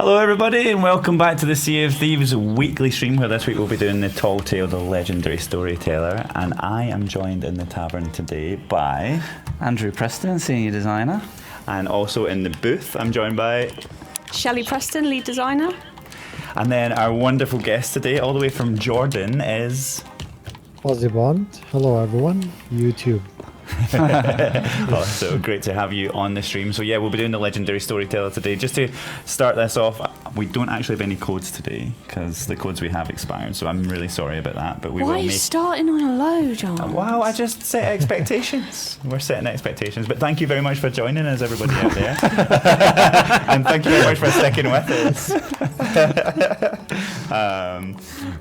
Hello everybody and welcome back to the Sea of Thieves weekly stream, where this week we'll be doing the Tall Tale, the legendary storyteller, and I am joined in the tavern today by Andrew Preston, senior designer, and also in the booth I'm joined by Shelley Preston, lead designer. And then our wonderful guest today, all the way from Jordan, is Fuzzy Bond. Hello everyone, YouTube. Oh, so great to have you on the stream. So yeah, we'll be doing the legendary storyteller today. Just to start this off, we don't actually have any codes today because the codes we have expired, so I'm really sorry about that, but we Why will are you make starting on a low, John? Wow, I just set expectations. We're setting expectations. But thank you very much for joining us, everybody out there. And thank you very much for sticking with us.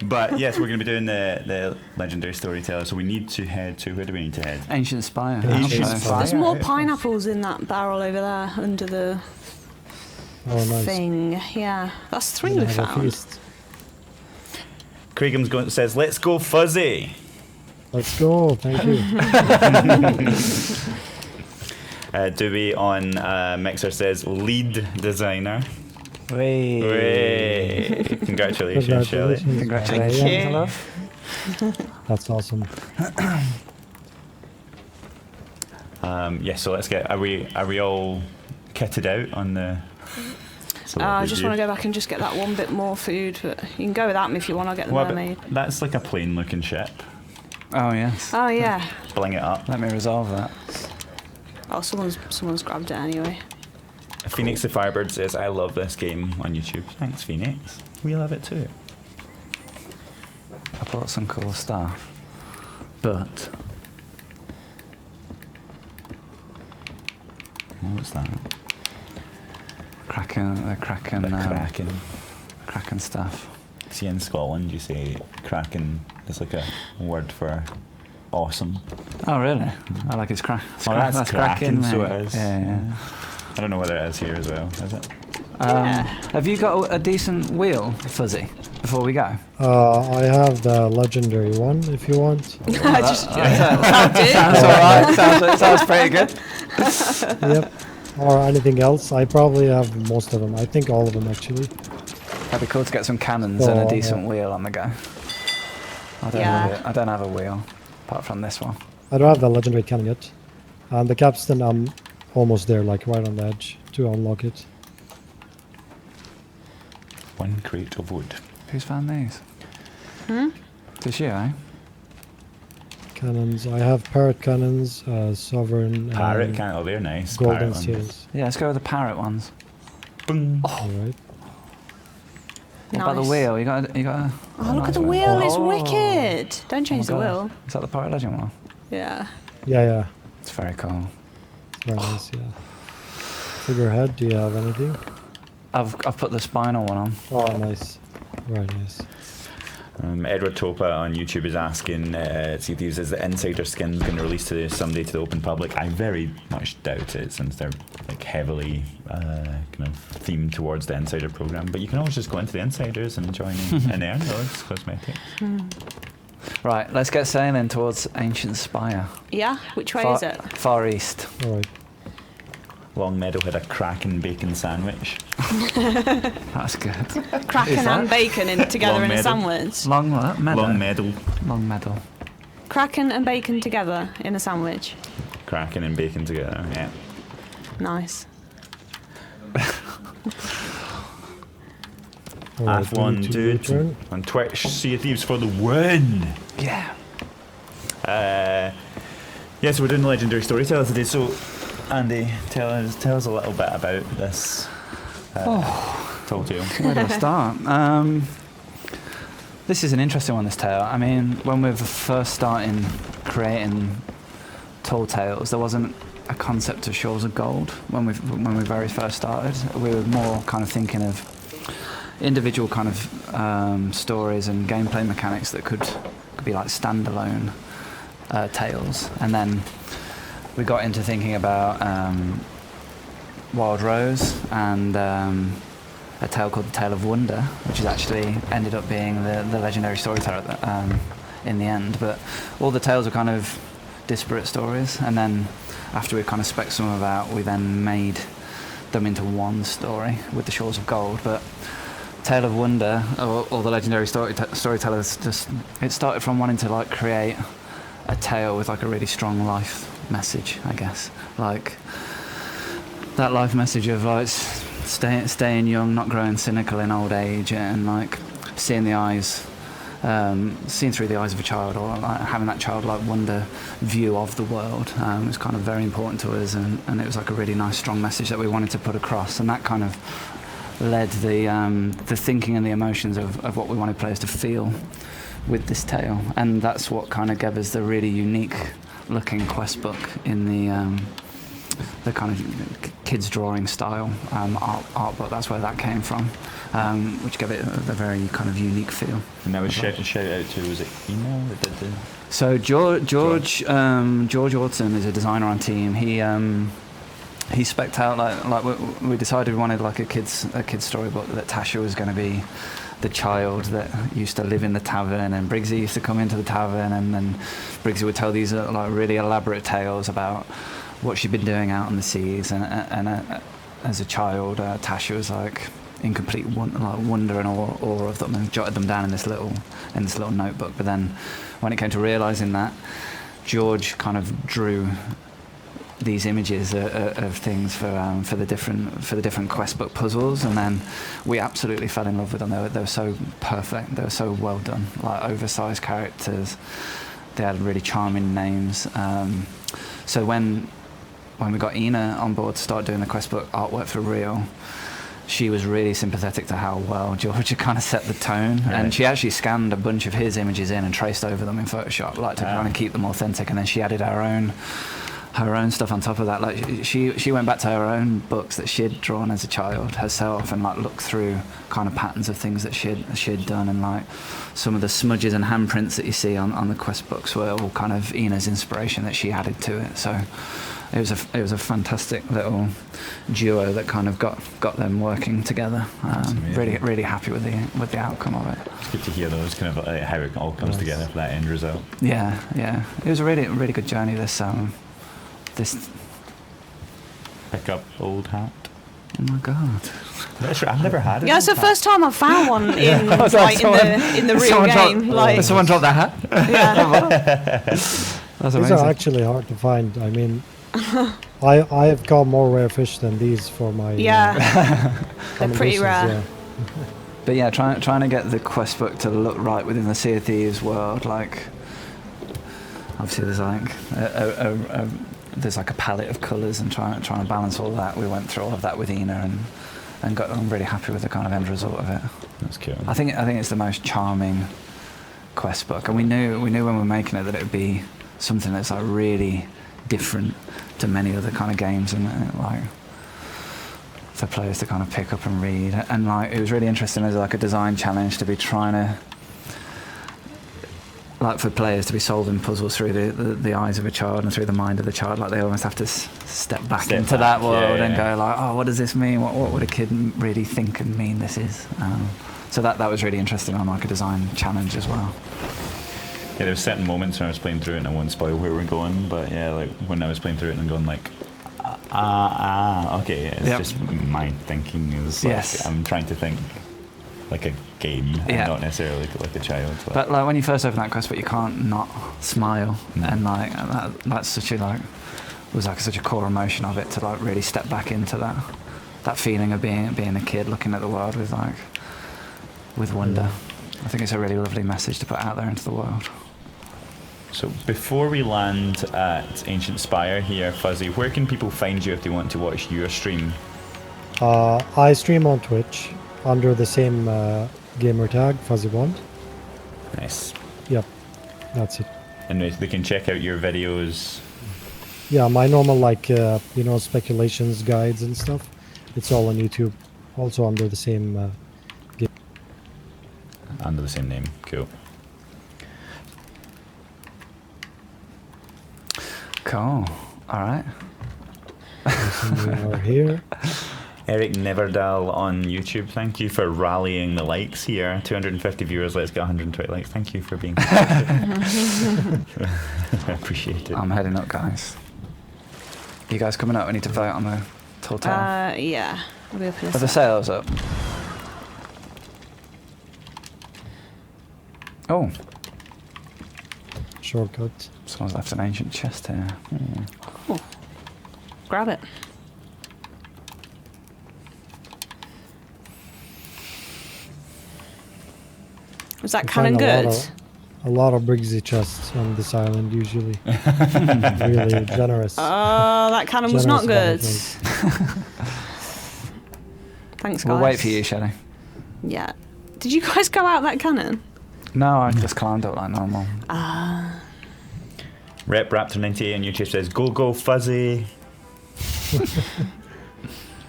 But yes, we're going to be doing the legendary storyteller. So we need to head to, where do we need to head? Ancient Spire. Ancient Spire. There's more pineapples in that barrel over there under the thing. Yeah, that's three we found. Craigham's says, let's go Fuzzy. Let's go, thank you. Dewey on Mixer says, lead designer. Hooray. Congratulations, Shelley. Congratulations, love. That's awesome. Yeah, so let's get. Are we all kitted out on the? I just want to go back and just get that one bit more food, but you can go without me if you want. I'll get the mermaid. That's like a plain-looking ship. Oh yes. Oh yeah. Bling it up. Let me resolve that. Oh, someone's grabbed it anyway. Phoenix the Firebird says, I love this game on YouTube. Thanks, Phoenix. We love it too. I bought some cool stuff, but What's that? Kraken stuff. See, in Scotland, you say Kraken is like a word for awesome. Oh really? I like it's crack. That's Kraken, mate. so it is. Yeah. I don't know whether it is here as well, is it? Have you got a decent wheel, Fuzzy, before we go? I have the legendary one if you want. Sounds alright. Sounds pretty good. Yep. Or anything else. I probably have most of them. I think all of them actually. That'd be cool to get some cannons and a decent wheel on the go. I don't have a wheel, apart from this one. I don't have the legendary cannon yet. And the capstan, I'm almost there, like right on the edge to unlock it. One crate of wood. Who's found these? Did you, eh? Cannons. I have parrot cannons, sovereign. Parrot cannon. Oh, they're nice. Golden Parrot seals. Yeah, let's go with the parrot ones. Boom. All right. What about the wheel? You got a Oh, look at the wheel! It's wicked. Don't change the God. wheel. Is that the Pirate Legend one? Yeah. Yeah. It's very cool. Very nice, yeah. Figurehead, do you have anything? I've put the spinal one on. Oh, nice. Very nice. Edward Topa on YouTube is asking, Sea of Thieves, is the Insider skins going to release someday to the open public? I very much doubt it, since they're like heavily kind of themed towards the Insider program. But you can always just go into the Insiders and join and earn those cosmetics. Right, let's get sailing towards Ancient Spire. Yeah. Which way is it? Far east. All right. Long Meadow had a Kraken bacon sandwich. That's good. Kraken and bacon together in a sandwich. Long what? Meadow? Long Meadow. Long medal. Kraken and bacon together in a sandwich. Kraken and bacon together, yeah. Nice. F1 dude on Twitch, Sea of Thieves for the win! Yeah. Yeah, so we're doing the legendary storyteller today. So, Andy, tell us a little bit about this tall tale. Where do I start? This is an interesting one, this tale. I mean, when we were first starting creating tall tales, there wasn't a concept of Shores of Gold when we very first started. We were more kind of thinking of individual kind of stories and gameplay mechanics that could be like standalone tales, and then we got into thinking about Wild Rose and a tale called The Tale of Wonder, which has actually ended up being the legendary storyteller in the end. But all the tales are kind of disparate stories, and then after we kind of spec some of out, we then made them into one story with the Shores of Gold. But Tale of Wonder, or the legendary storytellers, it started from wanting to like create a tale with like a really strong life message, I guess, like that life message of like staying young, not growing cynical in old age, and like seeing through the eyes of a child, or like having that childlike wonder view of the world. Was kind of very important to us, and it was like a really nice, strong message that we wanted to put across, and that kind of led the thinking and the emotions of what we wanted players to feel with this tale, and that's what kind of gave us the really unique looking quest book in the kind of kids drawing style art book. That's where that came from, which gave it a very kind of unique feel. And that was shout out to, was it Eno that did the... So George Orton is a designer on team. He spec'd out like we decided we wanted like a kids storybook that Tasha was going to be the child that used to live in the tavern, and Briggsy used to come into the tavern, and then Briggsy would tell these like really elaborate tales about what she'd been doing out on the seas, and as a child, Tasha was like in complete wonder and awe of them, and jotted them down in this little notebook. But then when it came to realising that, George kind of drew these images of things for the different quest book puzzles, and then we absolutely fell in love with them. They were so perfect. They were so well done. Like oversized characters. They had really charming names. So when we got Ina on board to start doing the quest book artwork for real, she was really sympathetic to how well George had kind of set the tone, right. And she actually scanned a bunch of his images in and traced over them in Photoshop, like to kind of keep them authentic, and then she added her own stuff on top of that. Like she went back to her own books that she'd drawn as a child herself, and like looked through kind of patterns of things that she'd done, and like some of the smudges and handprints that you see on the quest books were all kind of Ina's inspiration that she added to it. So it was a fantastic little duo that kind of got them working together. Really happy with the outcome of it. It's good to hear those kind of like how it all comes together for that end result. Yeah. It was a really good journey this pick up old hat. Oh my god! I've never had it. Yeah, it's the first time I've found one in the real game. Someone dropped that hat. Yeah. That's these amazing. are actually hard to find. I mean, I have caught more rare fish than these for my they're pretty rare. Yeah. But yeah, trying to get the quest book to look right within the Sea of Thieves world, like obviously there's like there's like a palette of colours, and trying to balance all that. We went through all of that with Ina, and I'm really happy with the kind of end result of it. That's cool. I think it's the most charming quest book, and we knew when we were making it that it would be something that's like really different to many other kind of games, and like for players to kind of pick up and read. And like it was really interesting as like a design challenge to be trying to, like for players to be solving puzzles through the eyes of a child and through the mind of the child. Like they almost have to step back into that world and go like, oh, what does this mean? What would a kid really think and mean this is? So that was really interesting on like a design challenge as well. Yeah, there were certain moments when I was playing through it, and I won't spoil where we're going, but yeah, like when I was playing through it and I'm going like, okay, it's just my thinking is like, I'm trying to think like a game, and not necessarily like a child. But like when you first open that quest book, you can't not smile, and like that's such a was such a core emotion of it, to like really step back into that feeling of being a kid looking at the world with wonder. I think it's a really lovely message to put out there into the world. So before we land at Ancient Spire here, Fuzzy, where can people find you if they want to watch your stream? I stream on Twitch under the same gamer tag, Fuzzy1. Nice. Yep, that's it. And they can check out your videos. Yeah, my normal speculations, guides and stuff. It's all on YouTube. Also under the same game. Under the same name, cool. Cool. All right. We are here. Eric Neverdal on YouTube, thank you for rallying the likes here. 250 viewers, let's get 120 likes. Thank you for being I appreciate it. I'm heading up, guys. You guys coming up? We need to vote on the Tall tale. Yeah. I'll be up in a Are the sec. sails up? Oh, Shortcut. someone's left an ancient chest here. Oh. Grab it. Was that You cannon find good? a lot of Briggsy chests on this island usually. Really generous. Oh, that cannon was not good. Generous Thanks, guys. We'll wait for you, Shelley. Yeah. Did you guys go out that cannon? No, I just climbed up like normal. Rep Raptor 98 on YouTube says, "Go Fuzzy."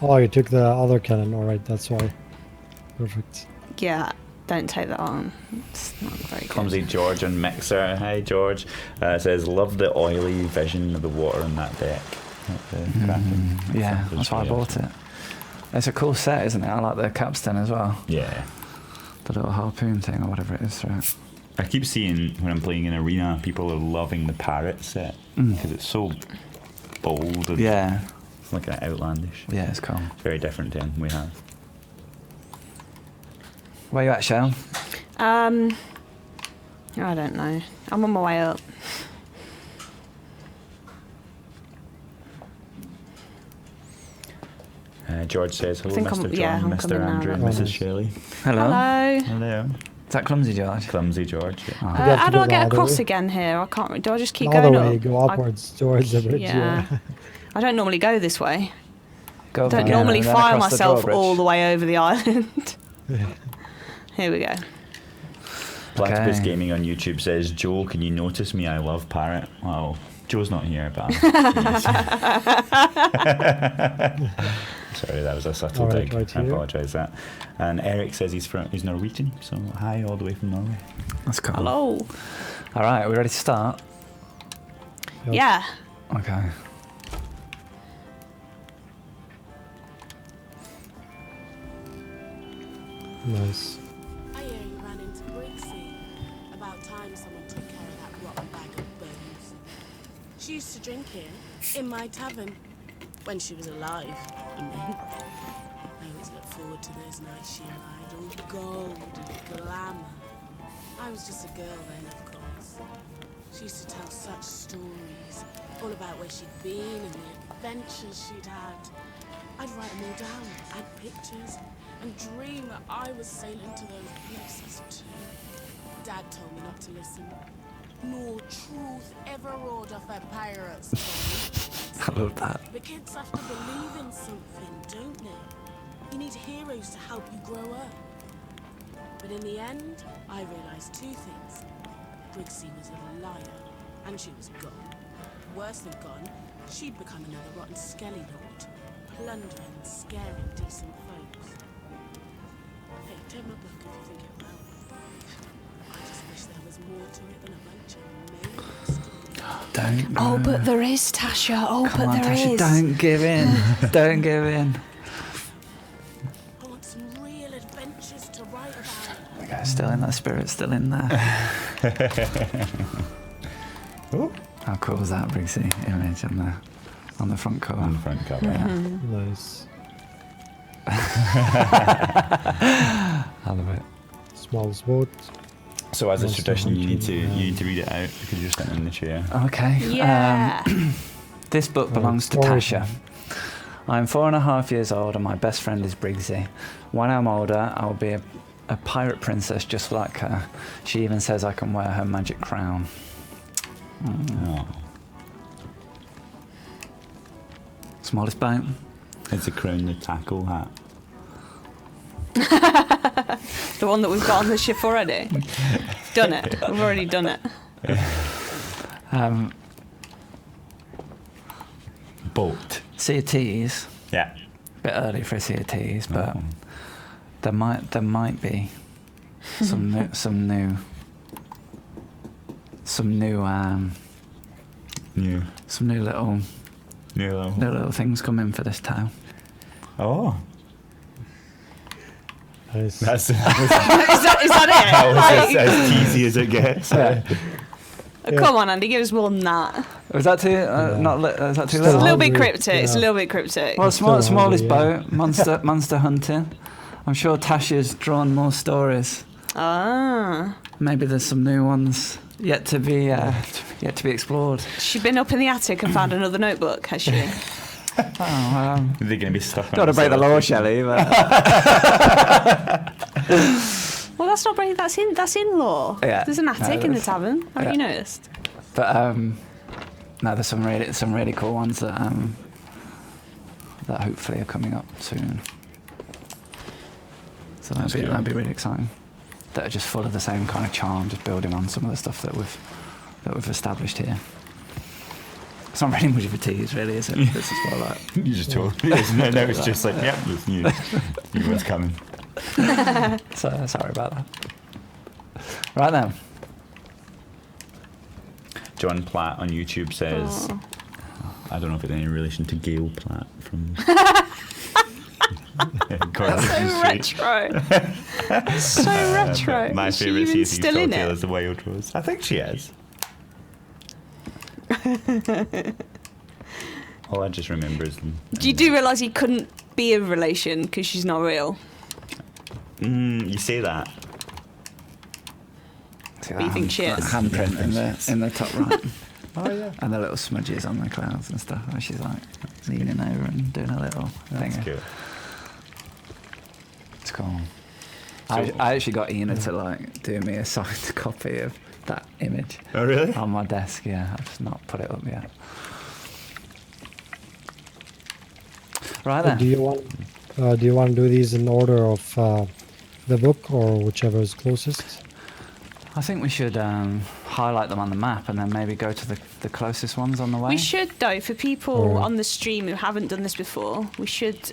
Oh, you took the other cannon. All right, that's why. Perfect. Yeah. Don't take that on. It's not very good. Clumsy George on Mixer. Hi George. Says, "Love the oily vision of the water on that deck." Yeah, that's why I bought it. It's a cool set, isn't it? I like the capstan as well. Yeah. The little harpoon thing or whatever it is through it. I keep seeing when I'm playing in Arena, people are loving the parrot set because it's so bold and Yeah, it's like an outlandish. yeah, it's cool. It's very different to we have. Where you at, Shell? I don't know. I'm on my way up. George says, "Hello, think I'm- Mr. yeah, John, I'm Mr. coming now, Andrew, and then. Mrs. Shelley." Hello. Hello. Hello. Is that Clumsy George? Clumsy George. Yeah. Oh. You have How to do go I get the other across way. again here? I can't. Do I just keep The other going way, up? go upwards towards the bridge. Yeah. I don't normally go this way. Go Don't again, normally and then fire across the myself drawbridge. all the way over the island. Here we go. Platypus Okay. Gaming on YouTube says, "Joe, can you notice me? I love parrot." Well, Joe's not here, but sorry, that was a subtle All right, dig. right I here. apologise for that. And Eric says he's Norwegian, so hi all the way from Norway. That's cool. Hello. All right, are we ready to start? Yep. Yeah. Okay. Nice. I hear you ran into Brixie. About time someone took care of that rotten bag of bones. She used to drink here, in my tavern, when she was alive. I mean, I always look forward to those nights she lied, all gold and glamour. I was just a girl then, of course. She used to tell such stories, all about where she'd been and the adventures she'd had. I'd write them all down, add pictures, and dream that I was sailing to those places too. Dad told me not to listen. Nor truth ever roared off her pirates. I love that. The kids have to believe in something, don't they? You need heroes to help you grow up. But in the end, I realised two things. Brixie was a liar, and she was gone. Worse than gone, she'd become another rotten skelly lord, plundering and scaring decent folks. Hey, take my book if you think it well. I just wish there was more to it than a bunch of names. Don't. Oh, but there is, Tasha. Oh, Come but on, there Tasha, is. don't give in. Don't give in. I want some real adventures to write about. Okay, still in that spirit, still in there. Oh, How cool was that Brixie image on the front cover? on the front cover. Nice. I love it. Smallest boat. So as a Monster tradition, you need hunting, to read it out because you're sitting in the chair. Okay. Yeah. This book belongs to story Tasha. I'm 4.5 years old and my best friend is Briggsy. When I'm older, I'll be a pirate princess just like her. She even says I can wear her magic crown. Oh, Smallest boat. it's a crown the tackle hat. The one that we've got on the ship already. Done it. We've already done it. Boat. Sea of Tees. Yeah. Bit early for a Sea of Tees, but Oh. there might be some new little things coming for this tale. Oh, Nice. that's Is that it? that was Like- as teasy as it gets. Yeah. Come on, Andy, give us more than that. Was that too? Not is that too little? It's a little bit hungry, cryptic. It's a yeah. little bit cryptic. Well, smallest hungry, boat, monster hunting. I'm sure Tasha's drawn more stories. Ah. Maybe there's some new ones yet to be explored. She's been up in the attic and found another notebook, has she? Oh, They're going to be stuck. don't want to break the law, Shelley. But Well, that's not breaking. That's in law. Yeah. There's an attic in the there's- tavern. Have you noticed? But no, there's some really cool ones that hopefully are coming up soon. So that'd be really exciting. That are just full of the same kind of charm, just building on some of the stuff that we've established here. It's not really much of a tease, really, is it? This is more like You just told me. No, it's just like, yeah, there's new one's coming. so sorry about that. Right then. John Platt on YouTube says, I don't know if it's any relation to Gail Platt from... So retro. So retro. My Is she favourite even series still in Storyteller it? is The Wild Rose. I think she is. All I just remember is... Do you realise he couldn't be a relation because she's not real? You say that. See What do you think she is? Handprint in the top right. Oh yeah. And the little smudges on the clouds and stuff. And she's like leaning over and doing a little thing. That's cool. It's cool. I actually got Ina to like do me a signed copy of that image Oh, really? on my desk. Yeah, I've just not put it up yet. Right then. Do you want to do these in order of the book or whichever is closest? I think we should highlight them on the map and then maybe go to the closest ones on the way. We should, though, for people Alright. on the stream who haven't done this before, we should.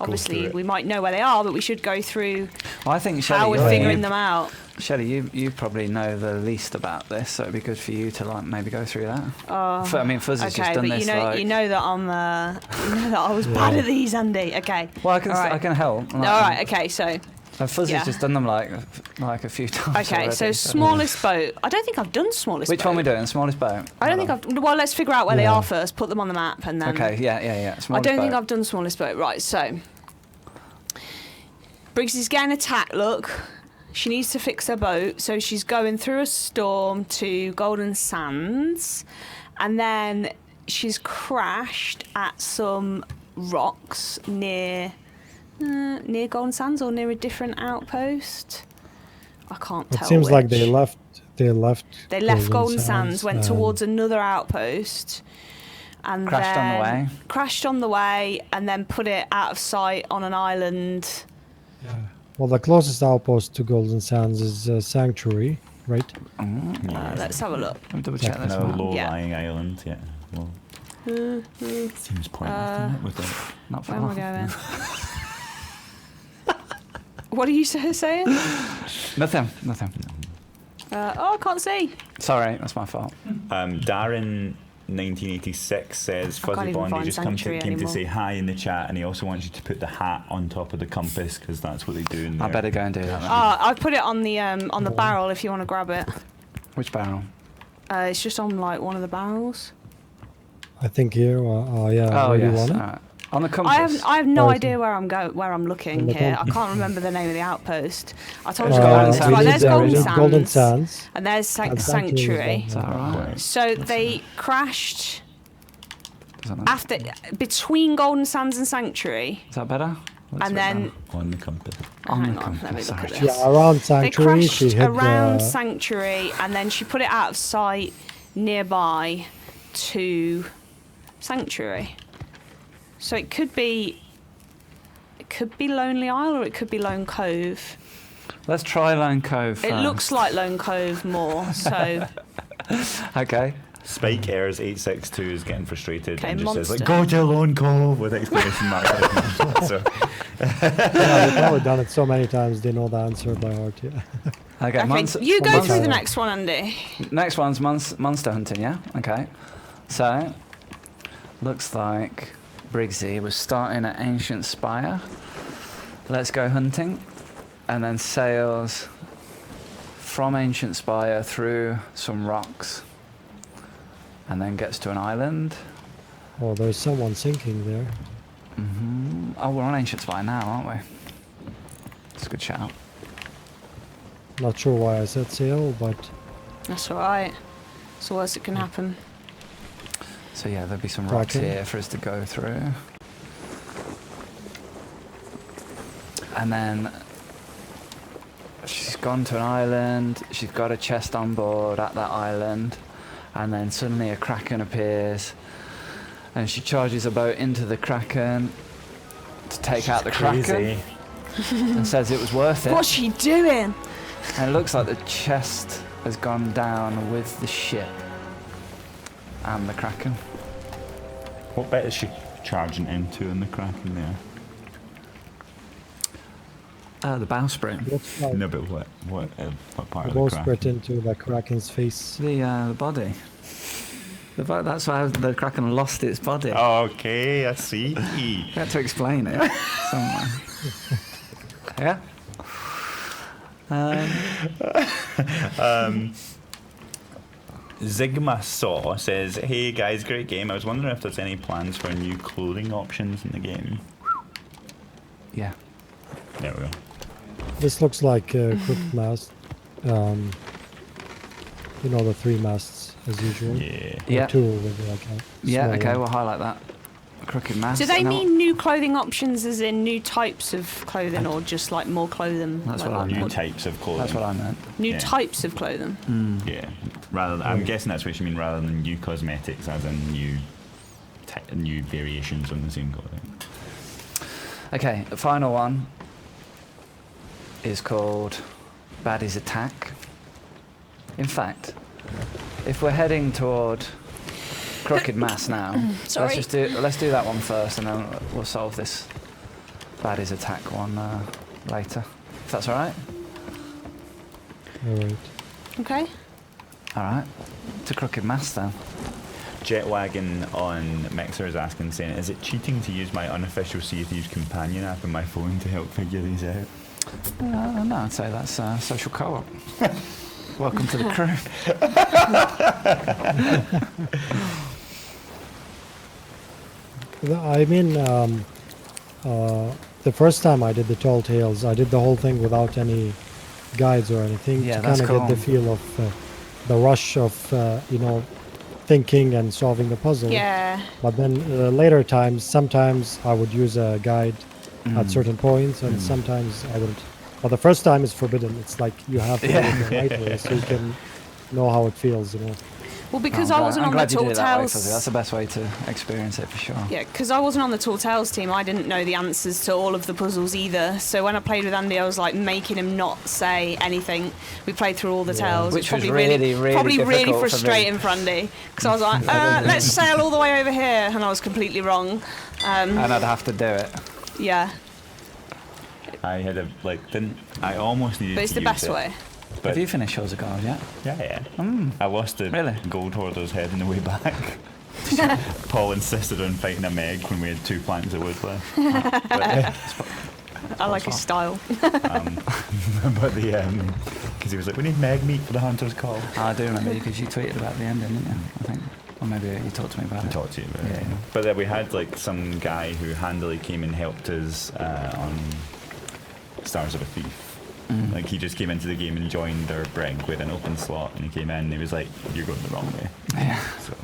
Obviously, it. we might know where they are, but we should go through Well, I think how Shelley, we're figuring them out. Shelley, you probably know the least about this, so it'd be good for you to like maybe go through that. Oh, I mean, Fuzzy's okay, just done but this. you know that I'm, you know that I was bad at these, Andy. Okay. Well, I can Alright. I can help. All right. Okay. So. Fuzzy's Yeah. just done them like a few times. Okay. So already, smallest boat. I don't think I've done smallest. Which boat. one we doing? Smallest boat. I don't think I've. Well, let's figure out where they Yeah. are first. Put them on the map, and then. Okay. Yeah. I Smallest don't think boat. I've done smallest boat. Right. So. Briggs is getting attacked. Look. She needs to fix her boat, so she's going through a storm to Golden Sands, and then she's crashed at some rocks near Golden Sands or near a different outpost. I can't tell. It seems like which. they left. They left. They left Golden Sands, went towards another outpost, and Crashed on the then way? Crashed on the way, and then put it out of sight on an island. Well, the closest outpost to Golden Sands is Sanctuary, right? Let's have a look. Let me double check this No one. low-lying island, yeah. Well, seems pointless, doesn't it? With the, Not for Where am I long. going? What are you saying? Nothing. Oh, I can't see. Sorry, that's my fault. Darren 1986 says I can't Fuzzy even Bondy find just came to Sanctuary say hi in the chat, and he also wants you to put the hat on top of the compass because that's what they do in there. I better go and do that then. I've put it on the barrel if you want to grab it. Which barrel? It's just on like one of the barrels. I think here. Yeah. Oh where do you yes. want it? Alright. On the compass. I have no Oh, idea where I'm looking On the here. I compass. can't remember the name of the outpost. I told you. Golden Right, Sands. there's we need Golden Sands, Sands. and there's And Sanctuary. Is that alright? So they crashed Is that nice? after between Golden Sands and Sanctuary, Is that better? Let's and put it then down. On the compass. On hang the on, let me compass. look at Sorry. this. Yeah, around They Sanctuary. She crashed hit around the. Sanctuary, and then she put it out of sight nearby to Sanctuary. So it could be Lonely Isle or it could be Lone Cove. Let's try Lone Cove It first. looks like Lone Cove more. So Okay. Spike Airs 862 is getting frustrated Okay, and just says like, monster. "Go to Lone Cove" with exclamation marks. So Yeah, they've probably done it so many times they know the answer by heart. Yeah. Okay. okay, you go Monster. through the next one, Andy. Next one's monster hunting, yeah? Okay. So, looks like Briggsy was starting at Ancient Spire. Let's go hunting. And then sails from Ancient Spire through some rocks, and then gets to an island. Oh, there's someone sinking there. Oh, we're on Ancient Spire now, aren't we? It's a good shout. Not sure why I said sail, but That's alright. It's the worst that can happen. So yeah, there'll be some rocks Kraken. here for us to go through. And then she's gone to an island, she's got a chest on board at that island, and then suddenly a kraken appears, and she charges a boat into the kraken to take out the kraken, and says it was worth it. What's she doing? And it looks like the chest has gone down with the ship and the kraken. What bit is she charging into in the Kraken there? The bowsprit. looks like No, but what part the of the bowsprit Kraken? into the Kraken's face. The body. That's why the kraken lost its body. Okay, I see. We had to explain it somewhere. Yeah. Zigma Saw says, "Hey guys, great game. I was wondering if there's any plans for new clothing options in the game." Yeah. There we go. This looks like a crooked mast. You know, the 3 masts as usual. Yeah. Or Yeah. 2 with like a Yeah. small Okay. one. We'll highlight that. Crooked mast. Do they No, mean new clothing options as in new types of clothing or just like more clothing? That's like, what I mean. New types of clothing. That's what I meant. New Yeah. types of clothing. Yeah. Rather than, I'm guessing that's what you mean. Rather than new cosmetics, as in new variations on the same clothing. Okay. The final one is called Baddies Attack. In fact, if we're heading toward Crooked Mass now, Sorry. let's do that one first, and then we'll solve this Baddies Attack one later. If that's all right. All right. Okay. All right. To Crooked Mass then. Jetwagon on Mixer is asking, saying, "Is it cheating to use my unofficial Sea of Thieves companion app on my phone to help figure these out?" No, I'd say that's social co-op. Welcome to the crew. I mean, the first time I did the Tall Tales, I did the whole thing without any guides or anything Yeah, to that's kind of get the cool. feel of the rush of, you know, thinking and solving the puzzle. Yeah. But then later times, sometimes I would use a guide at certain points, and sometimes I wouldn't. But the first time is forbidden. It's like you have to do it the right way so you can know how it feels, you know. Well, because Oh, I I'm wasn't glad- on the I'm glad you Tall did it that way, Tales. Fuzzy. That's the best way to experience it for sure. Yeah, because I wasn't on the Tall Tales team. I didn't know the answers to all of the puzzles either. So when I played with Andy, I was like making him not say anything. We played through all the tales. Which It was was probably really probably really difficult for me. frustrating for Andy because I was like, let's sail all the way over here, and I was completely wrong. And I'd have to do it. Yeah, I had I almost needed but it's to the use best it, way. But Have you finished Yours of Gold yet? yeah. Mm. I lost the Really? gold hoarder's head on the way back. Paul insisted on fighting a Meg when we had 2 planks of wood left. I like his style. But because he was like, "We need Meg meat for the hunter's call." I do remember you because you tweeted about the ending, didn't you? I think. Or maybe you talked to me about I it. talked to you about it. Yeah. But then we had some guy who handily came and helped us on Stars of a Thief. Like he just came into the game and joined our brig with an open slot, and he came in and he was like, "You're going the wrong way." Yeah. So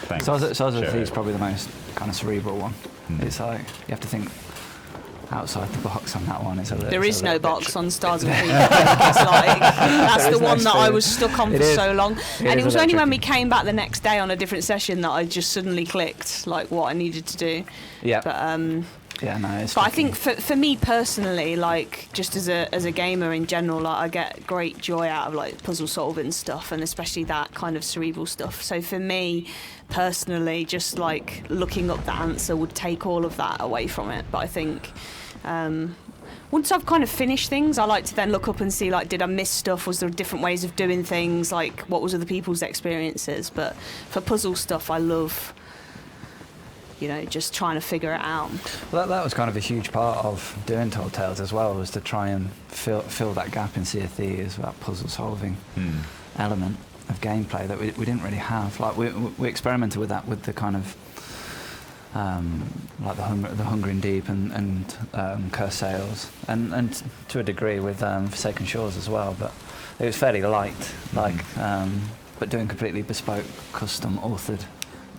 thanks. Stars of Shout the Thieves out. probably the most kind of cerebral one. Mm. It's like you have to think outside the box on that one. There is no box on Stars of Thieves. It's like, that's There the is no one that I spoon. was stuck on It for is. so long. And is it was a bit only when we tricky. came back the next day on a different session that I just suddenly clicked like what I needed to do. Yeah. But Yeah, no, it's But I tricky. think for me personally, like just as a gamer in general, like I get great joy out of like puzzle solving stuff, and especially that kind of cerebral stuff. So for me personally, just like looking up the answer would take all of that away from it. But I think once I've kind of finished things, I like to then look up and see like, did I miss stuff? Was there different ways of doing things? Like what was other people's experiences? But for puzzle stuff, I love just trying to figure it out. Well, that was kind of a huge part of doing Tall Tales as well, was to try and fill that gap in Sea of Thieves, that puzzle solving element of gameplay that we didn't really have. Like we experimented with that with the kind of like the Hungering Deep and Curse Sails, and to a degree with Forsaken Shores as well. But it was fairly light, but doing completely bespoke, custom authored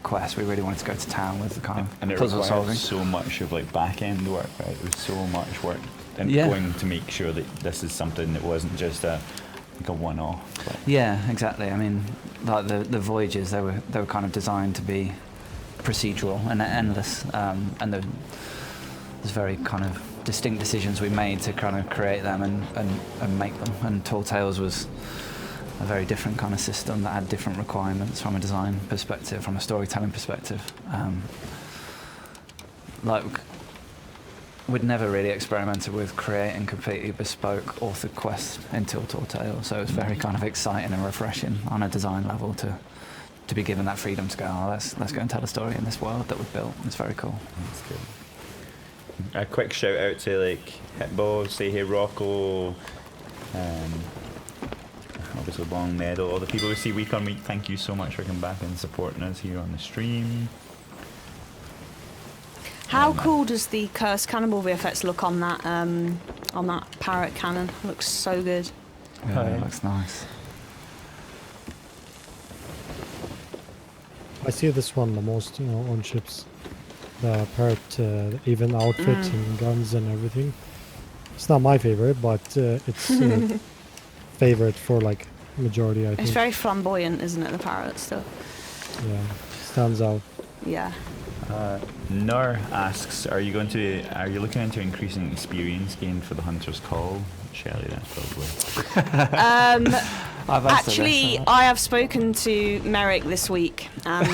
quests. We really wanted to go to town with the kind of puzzle solving. So much of like back end work, right? It was so much work, and going to make sure that this is something that wasn't just a one-off. Yeah, exactly. I mean, like the voyages, they were kind of designed to be procedural and endless, and there's very kind of distinct decisions we made to kind of create them and make them. And Tall Tales was a very different kind of system that had different requirements from a design perspective, from a storytelling perspective. Like, we'd never really experimented with creating completely bespoke authored quests until Tall Tales, so it was very kind of exciting and refreshing on a design level to be given that freedom to go, let's go and tell a story in this world that we've built. It's very cool. That's good. A quick shout out to like Hitbo, Say Hey Rocco, obviously Long Meadow, all the people we see week on week. Thank you so much for coming back and supporting us here on the stream. How cool does the Cursed Cannibal VFX look on that parrot cannon? It looks so good. Yeah, it looks nice. I see this one the most, on ships. The parrot, even outfit and guns and everything. It's not my favorite, but it's favorite for like majority, I think. It's very flamboyant, isn't it? The parrot stuff. Yeah, stands out. Yeah. Nur asks, are you looking into increasing experience gained for the Hunter's Call? Shelley, that's probably. Actually, I have spoken to Merrick this week, and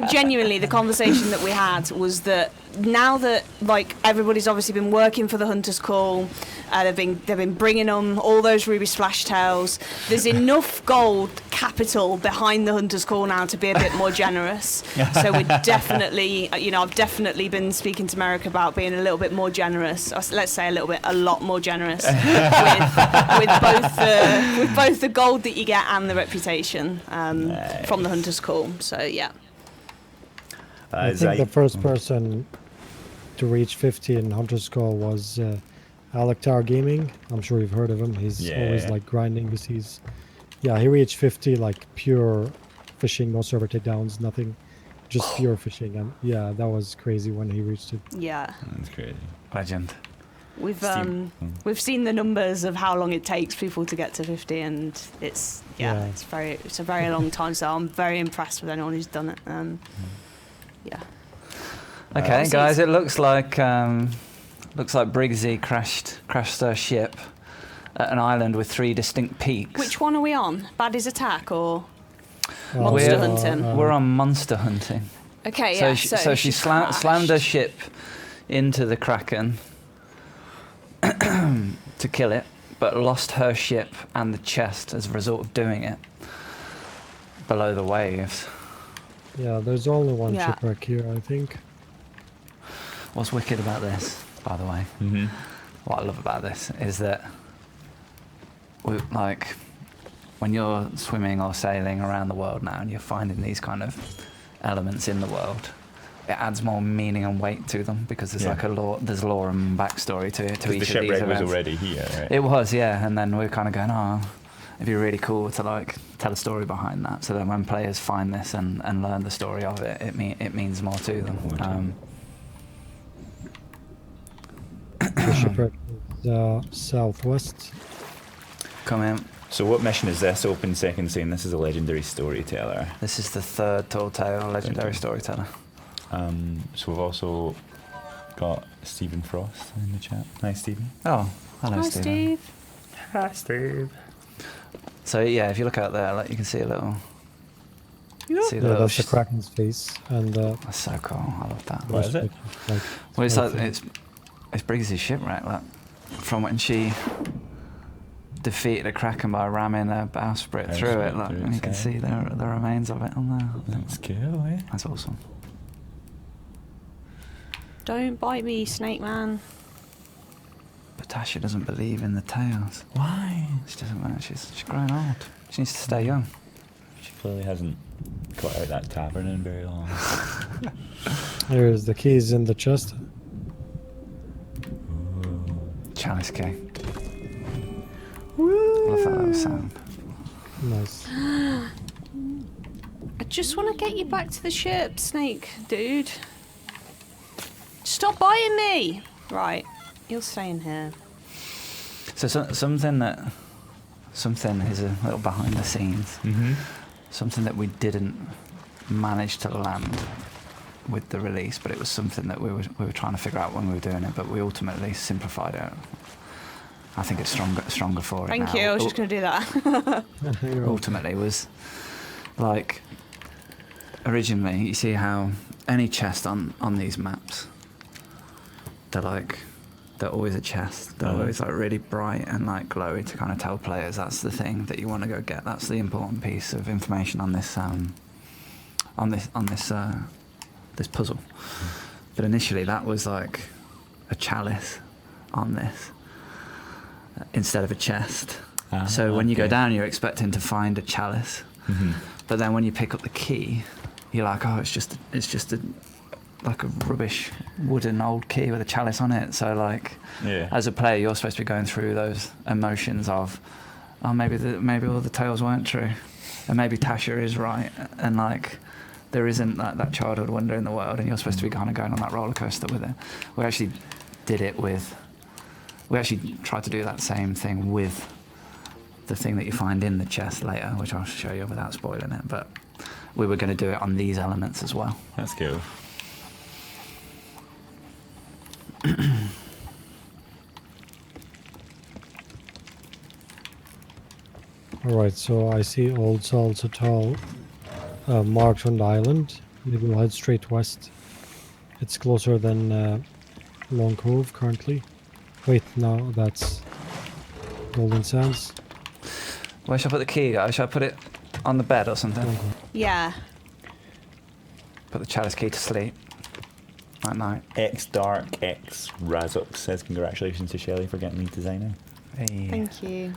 genuinely, the conversation that we had was that now that like everybody's obviously been working for the Hunter's Call, they've been bringing them all those ruby splash tails. There's enough gold capital behind the Hunter's Call now to be a bit more generous. So we're definitely, I've definitely been speaking to Merrick about being a little bit more generous. Let's say a lot more generous with both the gold that you get and the reputation from the Hunter's Call. So yeah. I think the first person to reach 50 in Hunter's Call was Alektar Gaming. I'm sure you've heard of him. He's always like grinding because he reached 50 like pure fishing, no server takedowns, nothing, just pure fishing. And yeah, that was crazy when he reached it. Yeah. That's crazy. Legend. We've seen the numbers of how long it takes people to get to 50, and it's a very long time. So I'm very impressed with anyone who's done it. Yeah. Okay, guys. It looks like Briggsy crashed her ship at an island with 3 distinct peaks. Which one are we on? Baddies Attack or Monster Hunting? We're on monster hunting. Okay, yeah. So she slammed her ship into the Kraken to kill it, but lost her ship and the chest as a result of doing it below the waves. Yeah, there's only one shipwreck here, I think. What's wicked about this, by the way, what I love about this is that when you're swimming or sailing around the world now and you're finding these kind of elements in the world, it adds more meaning and weight to them because there's like there's lore and backstory to each of these events. The shipwreck was already here, right? It was, yeah, and then we're kind of going, it'd be really cool to like tell a story behind that, so that when players find this and learn the story of it, it means more to them. The shipwreck is southwest. Come in. So what mission is this? Open second saying this is a legendary storyteller. This is the 3rd Tall Tale legendary storyteller. So we've also got Stephen Frost in the chat. Hi, Stephen. Oh, hello, Hi, Stephen. Steve. Hi, Steve. So yeah, if you look out there, like you can see a little. That's the Kraken's face, and that's so cool. I love that. What is it? Well, it's Briggs's shipwreck. Like from when she defeated a Kraken by ramming a bowsprit through it, and you can see the remains of it on there. That's cool, eh? That's awesome. Don't bite me, snake man. But Tasha doesn't believe in the tales. Why? She doesn't want. She's growing old. She needs to stay young. She clearly hasn't got out that tavern in very long. Here's the keys in the chest. Chalice key. Woo! Love that little sound. Nice. I just want to get you back to the ship, snake dude. Stop biting me! Right, you'll stay in here. So something is a little behind the scenes. Mm-hmm. Something that we didn't manage to land with the release, but it was something that we were trying to figure out when we were doing it. But we ultimately simplified it. I think it's stronger for it. Thank now. you. I was just going to do that. Ultimately was like originally. You see how any chest on these maps, they're always a chest. They're always like really bright and like glowy to kind of tell players that's the thing that you want to go get. That's the important piece of information on this this puzzle. But initially that was like a chalice on this instead of a chest. So when you go down, you're expecting to find a chalice. Mm-hmm. But then when you pick up the key, you're like, oh, it's just like a rubbish wooden old key with a chalice on it. So like, as a player, you're supposed to be going through those emotions of, oh, maybe all the tales weren't true, and maybe Tasha is right, and like there isn't that childhood wonder in the world, and you're supposed to be kind of going on that roller coaster with it. We actually tried to do that same thing with the thing that you find in the chest later, which I'll show you without spoiling it. But we were going to do it on these elements as well. That's cool. Alright, so I see Old Salts Atoll marked on the island. Maybe we'll head straight west. It's closer than Long Cove currently. Wait, no, that's Golden Sands. Where should I put the key, guys? Should I put it on the bed or something? Yeah. Put the chalice key to sleep at night. X Dark X Razok says congratulations to Shelley for getting lead designer. Hey. Thank you.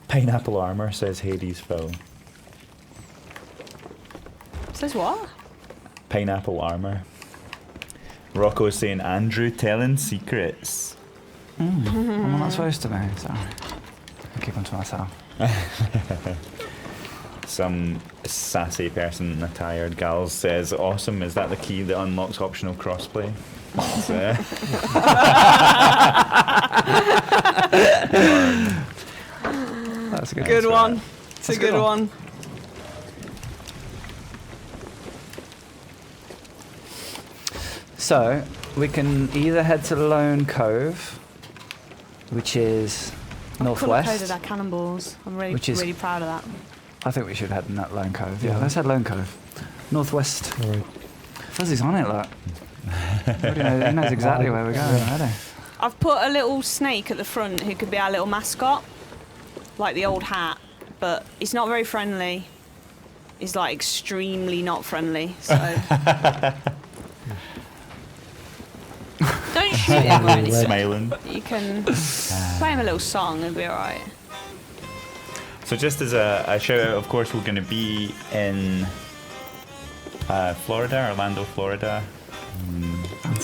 Pineapple Armor says Hades Phil. Says what? Pineapple Armor. Rocco's saying Andrew telling secrets. I'm not supposed to be, sorry. I'll keep them to myself. Some sassy person in a tired gal says, awesome, is that the key that unlocks optional crossplay? That's a Good one. It's a good one. So, we can either head to Lone Cove, which is northwest. Colour-coded our cannonballs. I'm really proud of that. I think we should head in that Lone Cove. Yeah, let's head Lone Cove. Northwest. Alright. Fuzzy's on it, look. He knows exactly where we're going already. I've put a little snake at the front who could be our little mascot, like the old hat, but he's not very friendly. He's like extremely not friendly, so... Don't shoot him or anything. Smiling. You can play him a little song and be alright. So just as a shout out, of course, we're going to be in Florida, Orlando, Florida,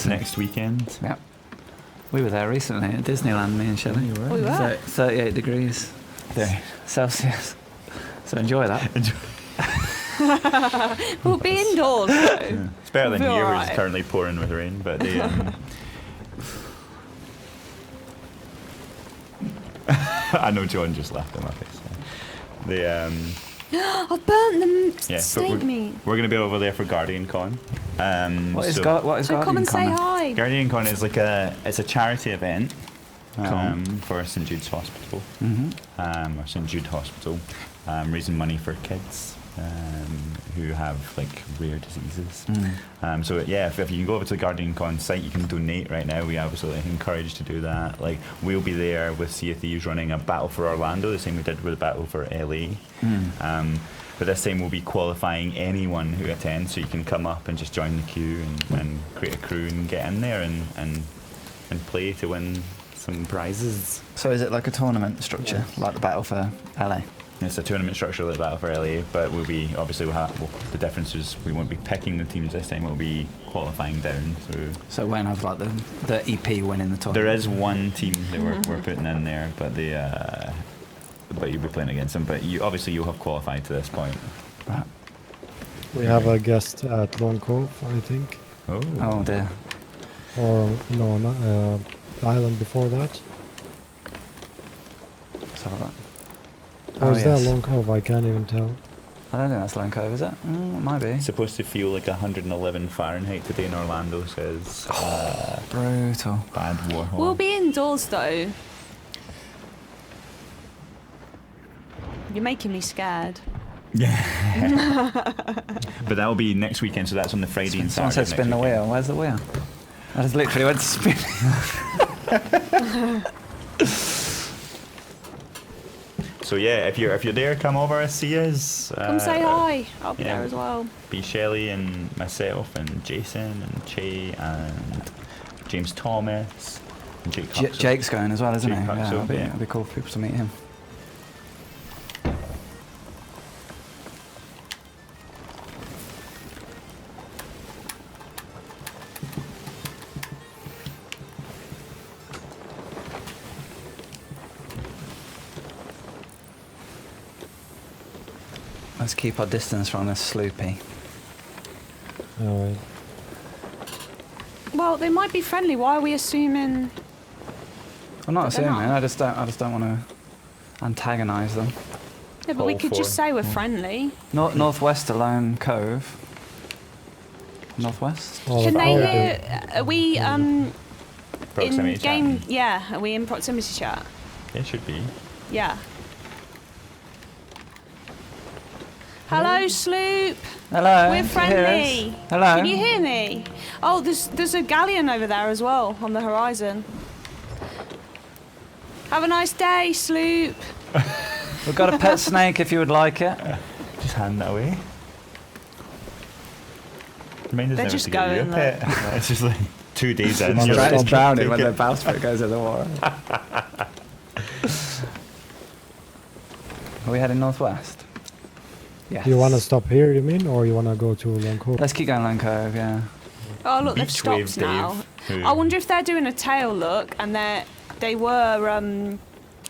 next weekend. Yep. We were there recently at Disneyland, me and Shelley. You were? We were. 38 degrees Celsius. So enjoy that. We'll be indoors though. Yeah. It's better than We'll be here, where alright. it's currently pouring with rain, but they, I know John just laughed in my face. I've burnt the Yeah, snake meat. we're going to be over there for Guardian Con. What is so Guardian So come and say Con? hi. Guardian Con is like it's a charity event Cool. for St Jude's Hospital, Mm-hmm. or St Jude Hospital, raising money for kids who have like rare diseases. So yeah, if you can go over to the Guardian Con site, you can donate right now. We absolutely encourage to do that. Like we'll be there with Sea of Thieves running a battle for Orlando, the same we did with the battle for LA. But this time we'll be qualifying anyone who attends, so you can come up and just join the queue and create a crew and get in there and play to win some prizes. So is it like a tournament structure, like the battle for LA? It's a tournament structure like the battle for LA, but the difference is we won't be picking the teams this time. We'll be qualifying down. So we won't have like the EP winning the tournament. There is one team that we're putting in there, but but you'll be playing against them. But you'll have qualified to this point. Right. We have a guest at Lone Cove, I think. Oh dear. Or no, not, the island before that. Sorry about that. Or is yes. that Lone Cove? I can't even tell. I don't think that's Lone Cove, is it? It might be. It's supposed to feel like 111 Fahrenheit today in Orlando, says. Brutal. Bad Warhol. We'll be indoors though. You're making me scared. Yeah. But that'll be next weekend, so that's on the Friday and Someone Saturday. said spin the wheel. Where's the wheel? I just literally went to spin. So yeah, if you're there, come over, see us. Come say hi. I'll be yeah. there as well. Be Shelley and myself and Jason and Che and James Thomas and Jake Huxell. Jake's going as well, isn't Jake he? Huxell, Yeah, it'll be cool for people to meet him. Let's keep our distance from this sloopy. Alright. Well, they might be friendly. Why are we assuming? I'm not But they're assuming. not. I just don't want to antagonise them. Yeah, but we All could just four. say we're friendly. Northwest to Lone Cove. Northwest. All Can of they our- hear? Are we in Proximity game? chat. Yeah. Are we in proximity chat? It should be. Yeah. Hello, Sloop. Hello. We're can you hear us? friendly. Hello. Can you hear me? Oh, there's a galleon over there as well on the horizon. Have a nice day, Sloop. We've got a pet snake if you would like it. Just hand that away. Remind us They're never just to get you a going pet. It's just like 2 days in. It's you're dra- like, it's drowning take when it. the bowsprit goes in the water. Are we heading northwest? Yes. Do you want to stop here, you mean? Or you want to go to Lone Cove? Let's keep going Lone Cove, yeah. Oh, look, they've Beach stopped Wave now. Dave, who- I wonder if they're doing a tail look and they were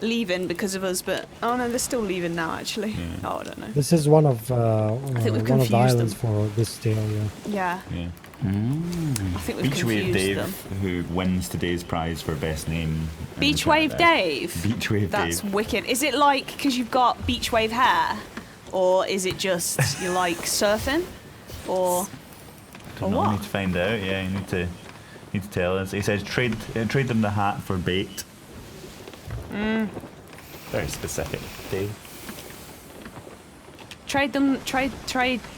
leaving because of us, but oh no, they're still leaving now. Actually, oh, I don't know. This is one of think we've one of confused the islands them. for this tale, yeah. Yeah, Yeah. Mm. I think we've Beach Wave confused Dave, them. who wins today's prize for best name. in the Beach chat Wave there. Dave. Beach Wave That's Dave. wicked. Is it like because you've got beach wave hair, or is it just you like surfing, or Don't know, what? need to find out. Yeah, you need to tell us. He says trade them the hat for bait. Very specific, Dave. Trade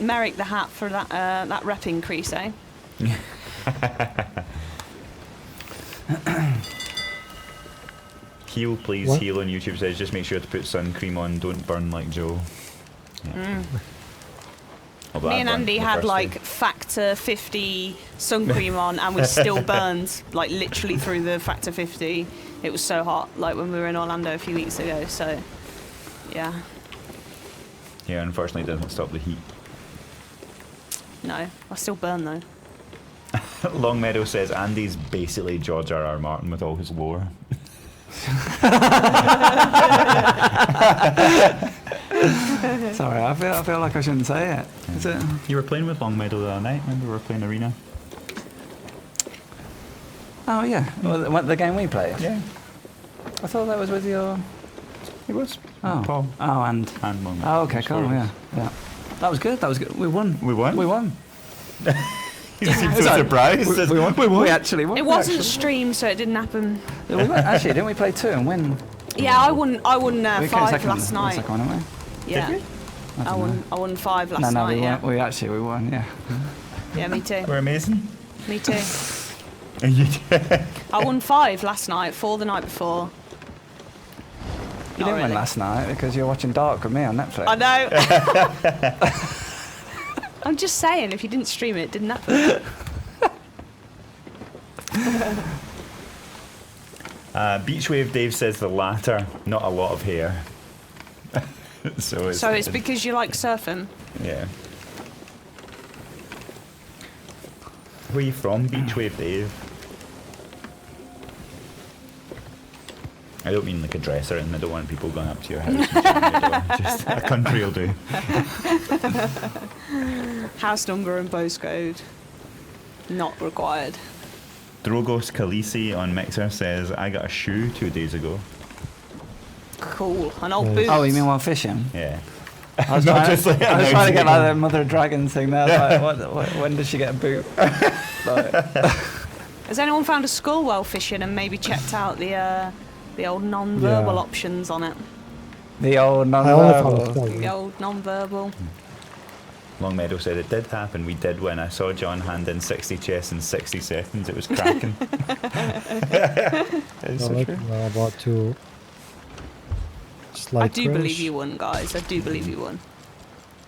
Merrick the hat for that rep increase, eh? Heal, please. What? Heal on YouTube says just make sure to put sun cream on. Don't burn like Joe. Yeah. Oh, but Me I and burnt Andy the had first like day. factor 50 sun cream on, and we still burned like literally through the factor 50. It was so hot, like when we were in Orlando a few weeks ago. So, yeah, Yeah, unfortunately, it doesn't stop the heat. no, I still burn though. Long Meadow says Andy's basically George R.R. Martin with all his lore. Sorry, I feel like I shouldn't say it. Is it? You were playing with Long Meadow the other night. Remember we were playing Arena? Oh yeah, well, the game we played. Yeah, I thought that was with your. it was. Oh, Paul oh, and. and Long Meadow. Oh, okay, cool. Yeah, yeah. That was good. That was good. We won. We won? We won. You seem so Sorry, surprised. We won. We actually won. It wasn't streamed, so it didn't happen. We won. Actually, didn't we play 2 and win? Yeah, I won We came 5 second, last night. Second one, didn't we? Yeah, Did I I don't know. won 5 last No, night. we Yeah. won. We won. Yeah. Yeah, me too. We're amazing. Me too. You I won 5 last night, 4 the night before. You didn't win last night because you're watching Dark with me on Netflix. I know. I'm just saying, if you didn't stream it, it didn't happen. Beachwave Dave says the latter, not a lot of hair. So it's because you like surfing. Yeah. Where are you from, Beachwave Dave? I don't mean like a dresser, and I don't want people going up to your house and shutting your door. Just a country will do. House number and postcode. Not required. Drogos Khaleesi on Mixer says, I got a shoe 2 days ago. Cool. An old Nice. boot. Oh, you mean while fishing? Yeah. I was Not trying, just like I was trying to get announcing like the Mother Dragon thing there. I was like, when does she get a boot? Like, Has anyone found a skull while fishing and maybe checked out the old non-verbal Yeah. options on it? the old I only found a non-verbal. skull. The old non-verbal. Longmeadow said it did happen. We did win. I saw John hand in 60 chests in 60 seconds. It was cracking. It's so Like, true. we're about to slide I do believe crash. you won, guys. I do believe you won.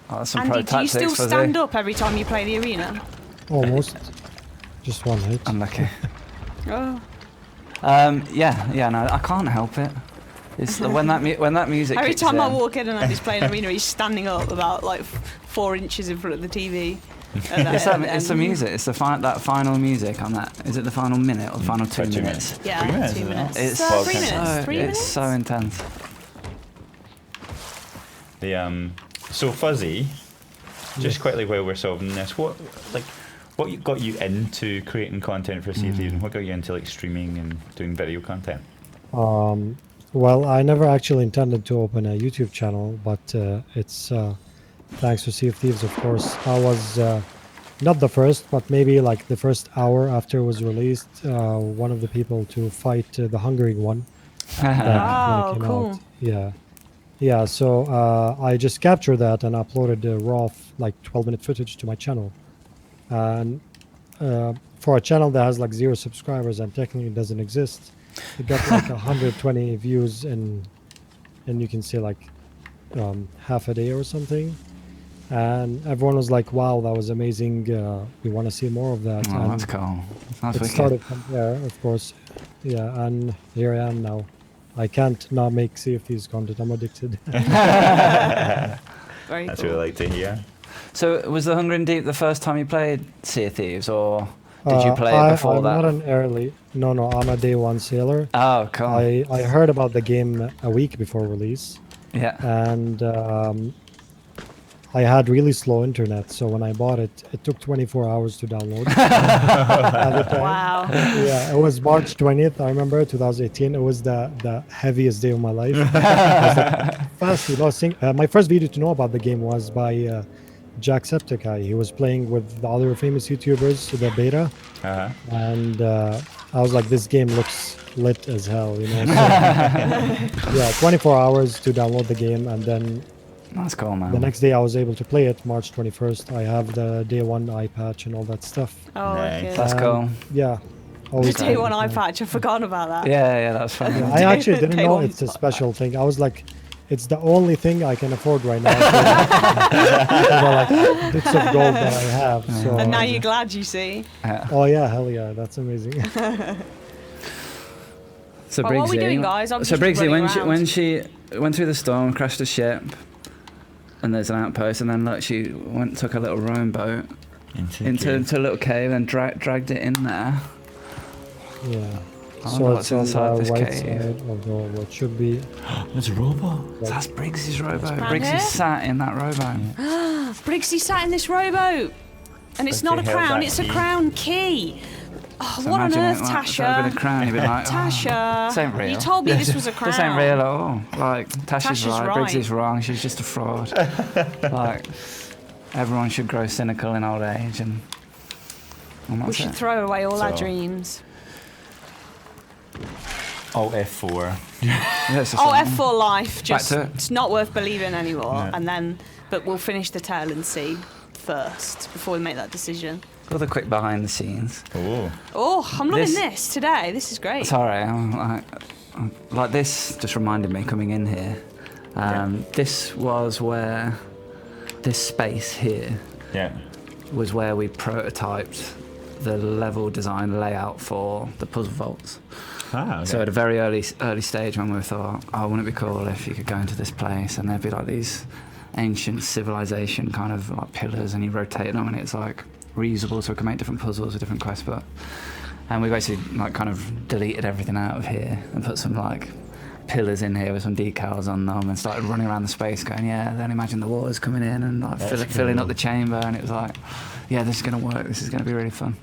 Oh, that's some pro Andy, do you tactics still for stand the up every time you play the arena? Almost. Just one hit. unlucky. Oh. Yeah, no, I can't help it. It's when that music. Every kicks time I in- walk in and Andy's playing arena, he's standing up about like 4 inches in front of the TV. It's the music. It's that final music on that. Is it the final minute or the final 2 About 2 minutes? Yeah, 3 minutes, 2 isn't it? minutes. It's 3 minutes. 3 It's minutes. so intense. The so Fuzzy, just quickly while we're solving this, what got you into creating content for Sea of Thieves, and what got you into like streaming and doing video content? Well, I never actually intended to open a YouTube channel, but it's thanks to Sea of Thieves, of course. I was not the first, but maybe like the first hour after it was released, one of the people to fight the Hungering one. back when it Oh, came cool. out. Yeah. So I just captured that and uploaded the raw, like 12-minute footage to my channel. And for a channel that has like 0 subscribers and technically doesn't exist, it got like 120 views in you can say like half a day or something. And everyone was like, "Wow, that was amazing! We want to see more of that." Oh, and that's cool. That's it wicked. started from there, of course. Yeah, and here I am now. I can't not make Sea of Thieves content. I'm addicted. Very That's cool. what I like to hear. So was the Hunger and Deep the first time you played Sea of Thieves, or did you play it before I'm that? not an early. No, I'm a day one sailor. Oh, cool. I heard about the game a week before release, Yeah. and I had really slow internet. So when I bought it, it took 24 hours to download. At the time. Wow. Yeah, it was March 20th. I remember 2018. It was the heaviest day of my life. I was like, fast losing. My first video to know about the game was by Jacksepticeye. He was playing with the other famous YouTubers, the beta, Uh-huh. and I was like, this game looks lit as hell, you know. So, yeah, 24 hours to download the game, and then That's cool, man. the next day I was able to play it, March 21st. I have the day one eye patch and all that stuff. Oh, Nice. okay. That's cool. Yeah. The Always day one eye patch, I forgot about that. Yeah, that's fun. I actually didn't Day know one it's a special thing. I was like, it's the only thing I can afford right now. So, like bits of gold that I have. So, And now you're glad, you see. oh yeah, hell yeah, that's amazing. So Well, what are we Briggsy- doing, guys? I'm So just Briggsy, running when she went through the storm, crashed a ship, and there's an outpost, and then look, she took a little rowing boat into a little cave and dragged it in there. Yeah. I So wonder it's what's on inside the this right cave. side of the what should be. There's a robot. That's Briggsy's rowboat. around Briggsy here? sat in that rowboat. Briggsy sat in this rowboat. And it's But not a they held crown, that it's a key. crown key. Oh, So what on imagine earth, it, like, if that had been a Tasha? crown, you'd be like, oh, Tasha, this ain't real. you told me this was a crown. This ain't real at all. Like, Tasha's right, right. Briggsy's wrong, she's just a fraud. Like, everyone should grow cynical in old age, and We that's should it. throw away all our So- dreams. Alt F4. Yeah, it's just Oh, like- F4 life. Just to it. it's not worth believing anymore. No. And then, but we'll finish the tale and see first before we make that decision. Got the quick behind the scenes. Oh. Oh, I'm loving This- this today. This is great. Sorry, like this just reminded me coming in here. This was where this space here Yeah. was where we prototyped the level design layout for the puzzle vaults. Ah, okay. So at a very early stage when we thought, oh, wouldn't it be cool if you could go into this place and there'd be like these ancient civilization kind of like pillars and you rotate them and it's like reusable so we can make different puzzles with different quests. And we basically like kind of deleted everything out of here and put some like pillars in here with some decals on them and started running around the space going, yeah, then imagine the waters coming in and like filling up the chamber, and it was like, yeah, this is going to work, this is going to be really fun.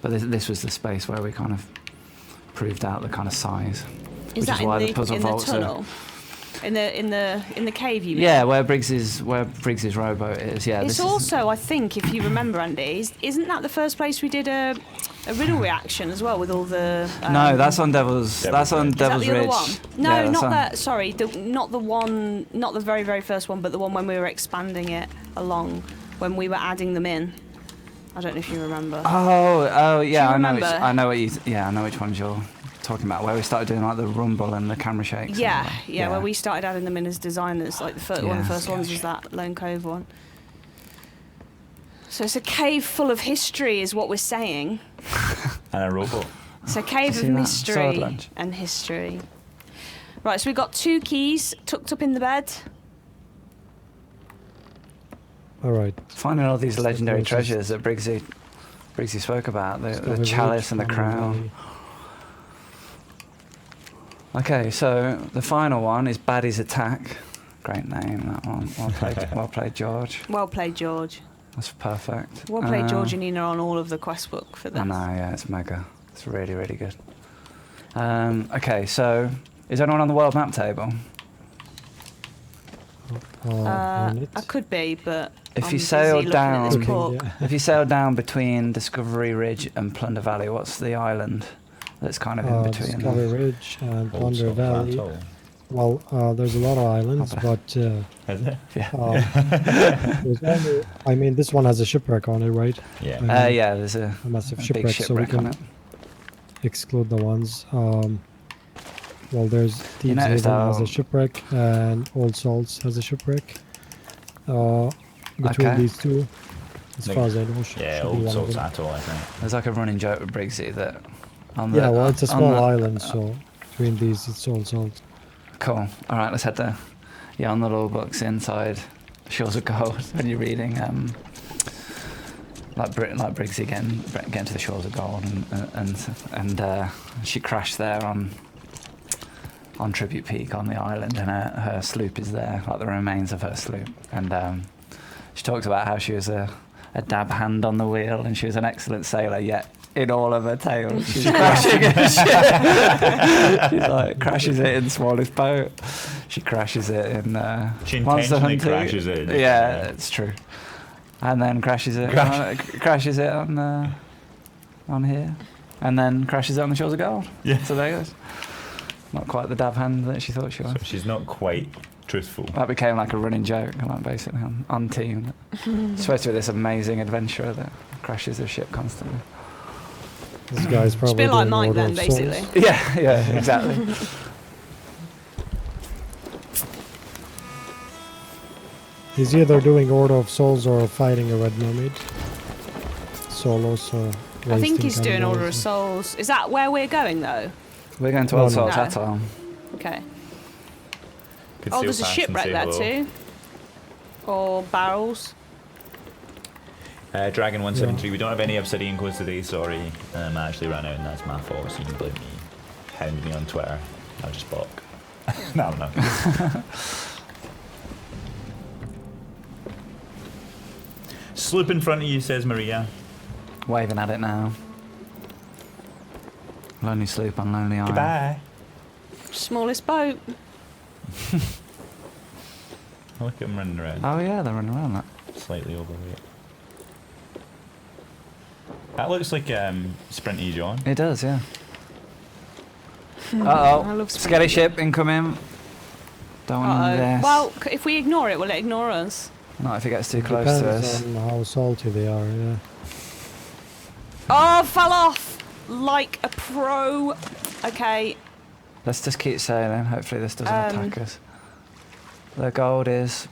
But this was the space where we kind of proved out the kind of size. Is that why in the the, puzzle in the vaults are- tunnel? In the cave, you mean? Yeah, where Briggs's rowboat is. Yeah, It's this also, I think, if you remember, Andy, isn't that the first place we did a riddle reaction as well with all the? no, that's on Devil's. That's on Is that Devil's the Ridge. other one? No, Yeah, that's not on- that. Sorry, not the one, not the very, very first one, but the one when we were expanding it along, when we were adding them in. I don't know if you remember. Oh, yeah. you I know. remember? I know what you. Yeah, I know which ones you're talking about. Where we started doing like the rumble and the camera shakes. and Yeah, all that. yeah, where we started adding them in as designers. Like one of the Yeah. first ones was that Lone Cove one. So it's a cave full of history, is what we're saying. And a robot. It's a cave see of that? mystery Sword lunch. and history. Right, so we've got 2 keys tucked up in the bed. All right. Finding all these It's the legendary closest. treasures that Briggsy spoke about, the Discovery chalice Ridge, and the Wonder crown. Valley. Okay, so the final one is Baddies Attack. Great name, that one. Well played, George. Well played, George. That's perfect. Well played, George and Nina, on all of the quest book for this. I know, yeah, it's mega. It's really, really good. Okay, so is anyone on the world map table? On it. I could be, but If I'm you busy sail looking down- at this Looking, pork. yeah. If you sail down between Discovery Ridge and Plunder Valley, what's the island that's kind of in between? Discovery Ridge and Old Wonder Salt Valley. Plateau. Well, there's a lot of islands, Okay. but Is it? there's only, I mean, this one has a shipwreck on it, right? Yeah. Yeah, there's a massive big shipwreck, so we shipwreck on can it. exclude the ones. Well, there's Thieves noticed Haven has how- a shipwreck, and Old Salts has a shipwreck. Between Okay. these two, as Like- far as I know, Yeah, should be Old one of Salt's them. Atoll, I think. There's like a running joke with Briggsy that on the Yeah, well, it's a on small the- island, so between these, it's Old Salt. Cool. All right, let's head there. Yeah, on the law books inside Shores of Gold when you're reading like Briggsy getting to the Shores of Gold and she crashed there on Tribute Peak on the island, and her sloop is there, like the remains of her sloop, and she talks about how she was a dab hand on the wheel and she was an excellent sailor, yet in all of her tales she's crashing her ship. She's like crashes it in smallest boat, she crashes it in She Monster intentionally Hunter. crashes it. Yeah, it's true. And then crashes it crashes it on here, and then crashes it on the Shores of Gold. Yeah. So there goes. Not quite the dab hand that she thought she was. So she's not quite truthful. That became like a running joke, like basically on team. Supposed to be this amazing adventurer that crashes her ship constantly. This guy's It's a probably bit like doing Mike Order then, of Souls. basically. Yeah, exactly. He's either doing Order of Souls or fighting a Red Mermaid. Solos or. I think he's wasting doing Order of cannonballs. Souls. Is that where we're going, though? We're going to No, Old no. Salt's No. Atoll. Okay. Could Oh, sail there's a past and shipwreck say there hello. too. Or barrels. Dragon 173. We don't have any obsidian codes today. Sorry, I actually ran out, and that's my fault. So you can blame me. Hound me on Twitter. I'll just block. No, I'm not. Sloop in front of you, says Maria. Waving at it now. Lonely sloop on Lonely Island. Goodbye. Smallest boat. Look at them running around. Oh yeah, they're running around that. Slightly overweight. That looks like Sprinty John. It does, yeah. Uh I oh. love Scary spooky. ship incoming. Don't want this. Well, if we ignore it, will it ignore us? Not if it gets too close to us. Depends on how salty they are. Yeah. Oh, fell off like a pro. Okay. Let's just keep sailing. Hopefully this doesn't attack us. The gold is.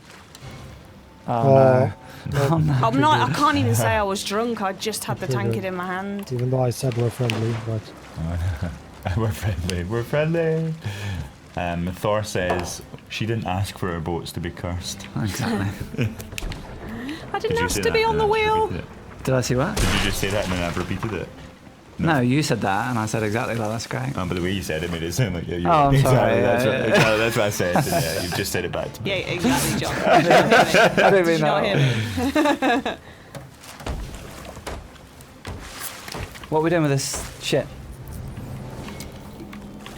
Oh, no. Oh, no. I'm not. I can't even say I was drunk. I just had the tankard in my hand. Even though I said we're friendly, but We're friendly. We're friendly. Thor says she didn't ask for her boats to be cursed. Exactly. I didn't Did you ask say to that be on and the I've wheel. repeated it? Did I see what? Did you just say that and then I've repeated it? No, you said that, and I said exactly that. That's great. But the way you said it made it sound like you. Oh, I'm sorry, Exactly. yeah, That's what I said. And, yeah, you've just said it back to me. Yeah, exactly, John. I didn't Did mean you not hear that. me? What are we doing with this shit?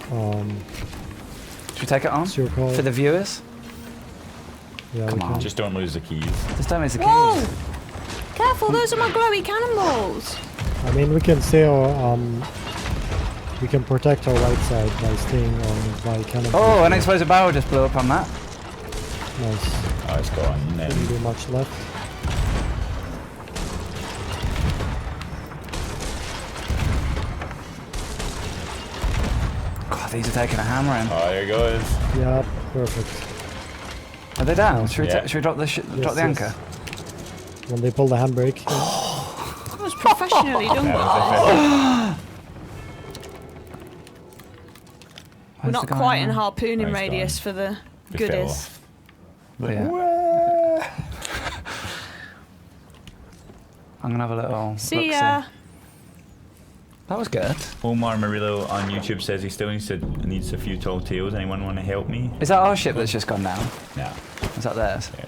Should we take it on it's your call. for the viewers? Yeah, Come we on. can. Just don't lose the keys. Just don't miss the keys. Whoa! Careful, those are my glowy cannonballs. I mean, we can sail. We can protect our right side by staying on by cannon. Oh, an explosive barrel just blew up on that. Nice. Oh, it's gone. Didn't do much left. God, these are taking a hammering. Oh, there it goes. Yeah, perfect. Are they down? Should we, Yeah. should we drop the drop the yes. anchor? When they pull the handbrake. That was professionally done, Yeah, guys. We're Where's not the guy quite in now? harpooning Oh, he's radius gone. for the They fell goodies. off. Oh, yeah. I'm gonna have a little See look-see. ya. That was good. Omar Murillo on YouTube says he still needs a few tall tales. Anyone want to help me? Is that our ship that's just gone down? No. Is that theirs? Yeah.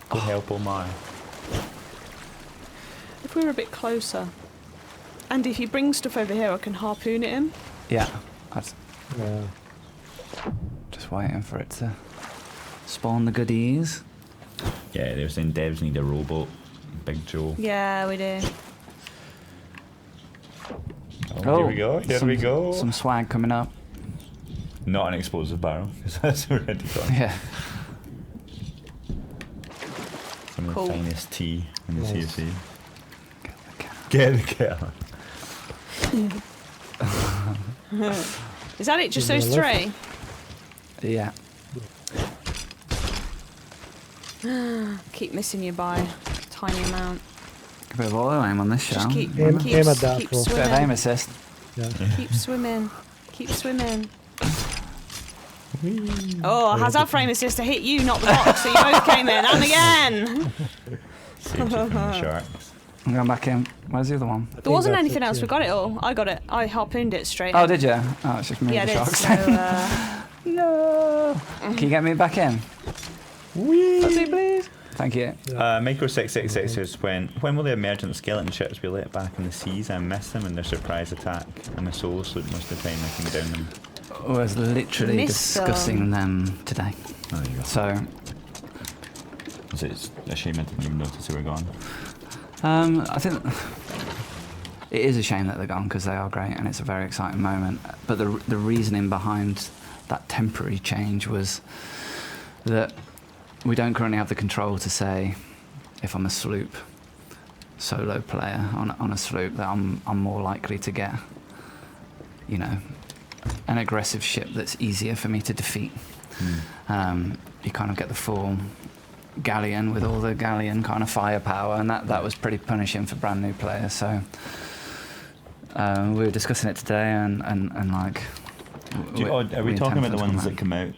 Go help Omar. If we were a bit closer. And if you bring stuff over here, I can harpoon at him. Yeah. That's Yeah. just waiting for it to spawn the goodies. Yeah, they were saying devs need a rowboat. Big Joe. Yeah, we do. Oh, here we go. Here we go. Some swag coming up. Not an explosive barrel, because that's already gone. Yeah. Some of Cool. the finest tea in the Nice. CFC. Get the kettle. Is that it? Just Give me those a three? Yeah. Keep missing you by a tiny amount. A bit of oil aim on this show. Just keep, Aim- keep, aim at that, keep bro. Bit of aim swimming. assist. Yeah. Keep swimming. Keep swimming. Oh, how's that frame assist to hit you, not the box? So you both came in. And again! Saves you from the sharks. I'm going back in. Where's the other one? I There think wasn't that's anything it, else. yeah. We got it all. I got it. I harpooned it straight Oh, in. did you? Oh, it's just me Yeah, and I the did. sharks. So, No. Can you get me back in? Fuzzy, please. Thank you. Micro 666 says when will the emergent skeleton ships be let back in the seas? I miss them in their surprise attack. I'm a solo sloop most of the time looking down them. I was literally Miss discussing them today. Oh, there you go. So, It's a shame I didn't even notice they were gone. I think it is a shame that they're gone because they are great and it's a very exciting moment. But the reasoning behind that temporary change was that we don't currently have the control to say if I'm a sloop solo player on a sloop that I'm more likely to get, you know, an aggressive ship that's easier for me to defeat. You kind of get the full galleon with all the galleon kind of firepower, and that was pretty punishing for brand new players. So we were discussing it today, and like, Are we talking about the ones that come out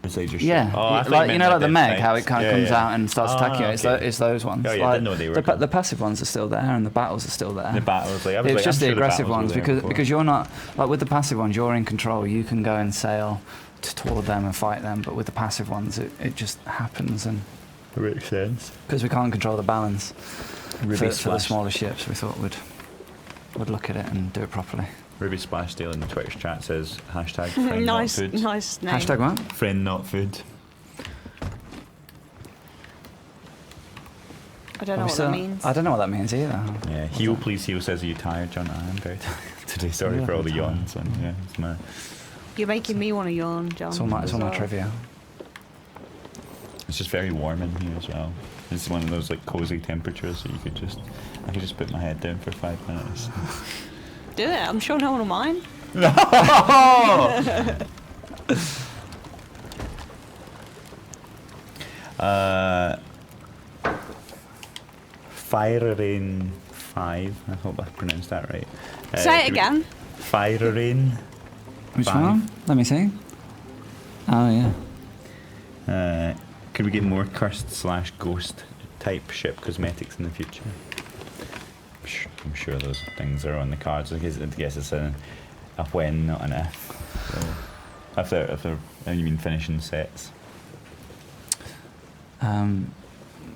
beside your ship? yeah, Oh, I thought like you you meant know, like the the Meg, how it tanks. kind of Yeah, comes yeah. out and starts Ah, attacking you. okay. It's those ones. Oh, yeah, I didn't know they were the passive ones are still there, and the battles are still there. The battles, like I was It's like, just I'm the sure aggressive battles ones were there because before. you're not like with the passive ones. You're in control. You can go and sail toward them and fight them. But with the passive ones, it just happens, and It makes sense. because we can't control the balance Ruby for the Splash. smaller ships, we thought we'd look at it and do it properly. Ruby Splashdale in the Twitch chat says hashtag friend nice, not food. nice name. Hashtag what? Friend not food. I don't know what that means. I don't know what that means either. Yeah, heal please heal says, are you tired, John? I am very tired today. Sorry for all the yawns. And yeah, it's my You're making me want to yawn, John. It's all my trivia. It's just very warm in here as well. It's one of those like cozy temperatures that I could just put my head down for 5 minutes. Do it. I'm sure no one will mind. Fire Rain 5. I hope I pronounced that right. Say it again. Fire Rain. Which 5. one? Let me see. Oh yeah. Could we get more cursed/ghost type ship cosmetics in the future? I'm sure those things are on the cards. I guess it's a when, not an if. So if they're you mean finishing sets?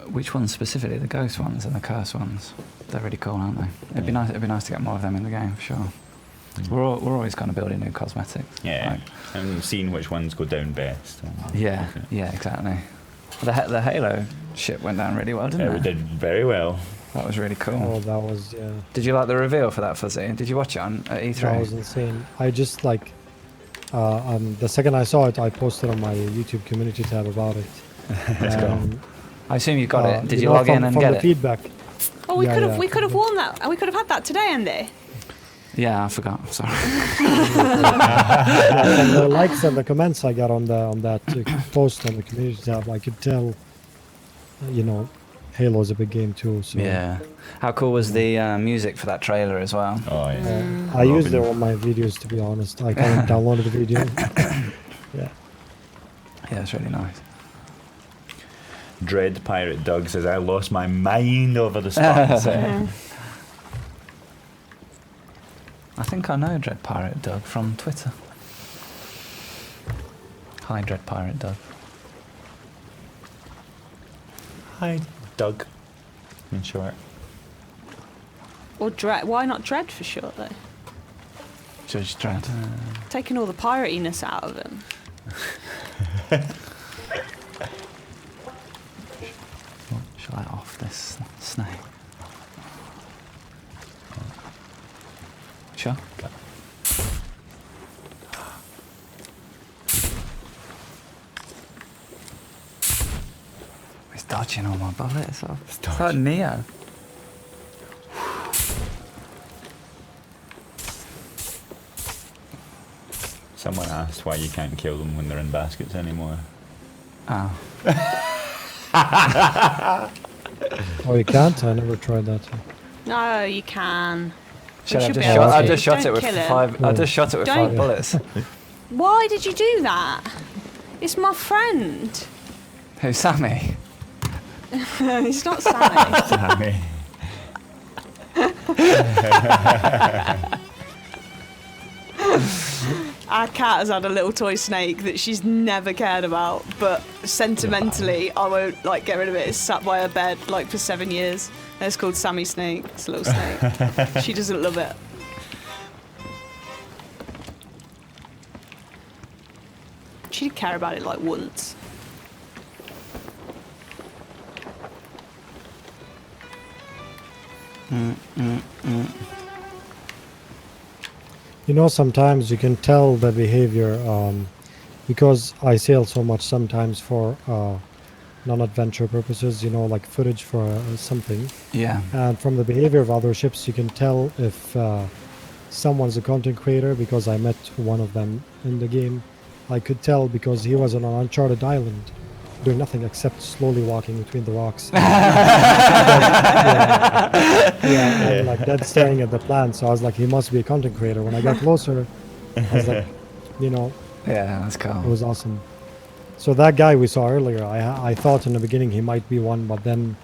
Which ones specifically? The ghost ones and the curse ones. They're really cool, aren't they? It'd be nice. It'd be nice to get more of them in the game for sure. We're always kind of building new cosmetics. Yeah, like, and seeing which ones go down best. Yeah, exactly. The Halo ship went down really well, didn't it? We did very well. That was really cool. Oh, that was, yeah. Did you like the reveal for that, Fuzzy? Did you watch it on at E3? That was insane. I just like, the second I saw it, I posted on my YouTube community tab about it. Let's go. I assume you got it. Did you know, log in and from get the it? feedback. Oh, we Yeah, could have yeah. we could have worn that. We could have had that today, Andy. Yeah, I forgot. Sorry. And the likes and the comments I got on that post on the community tab, I could tell, Halo's a big game too. So Yeah. How cool was the music for that trailer as well? Oh yeah. I used it on my videos, to be honest. I kind of downloaded the video. Yeah. Yeah, it's really nice. Dread Pirate Doug says I lost my mind over the spots. I think I know Dread Pirate Doug from Twitter. Hi, Dread Pirate Doug. Hi, Doug. In short. Or Dread. Why not Dread for short though? Judge Dread. Taking all the piratiness out of him. Shall I off this snake? Sure. He's dodging all my bullets. It's like Neo. Someone asked why you can't kill them when they're in baskets anymore. Oh. Oh, you can't? I never tried that. No, you can. Shit, should be able I to. just shot Don't it with kill him. 5. I just shot it with Don't- 5 bullets. Why did you do that? It's my friend. Who's Sammy? It's not Sammy. Sammy. Our cat has had a little toy snake that she's never cared about, but sentimentally, I won't get rid of it. It's sat by her bed for 7 years. And it's called Sammy Snake. It's a little snake. She doesn't love it. She did care about it once. Sometimes you can tell the behavior because I sail so much sometimes for non-adventure purposes, like footage for something. Yeah. And from the behavior of other ships, you can tell if someone's a content creator because I met one of them in the game. I could tell because he was on an uncharted island doing nothing except slowly walking between the rocks. And dead staring at the plant. So I was like, he must be a content creator. When I got closer, I was like, Yeah, that's cool. it was awesome. So that guy we saw earlier, I thought in the beginning he might be one, but then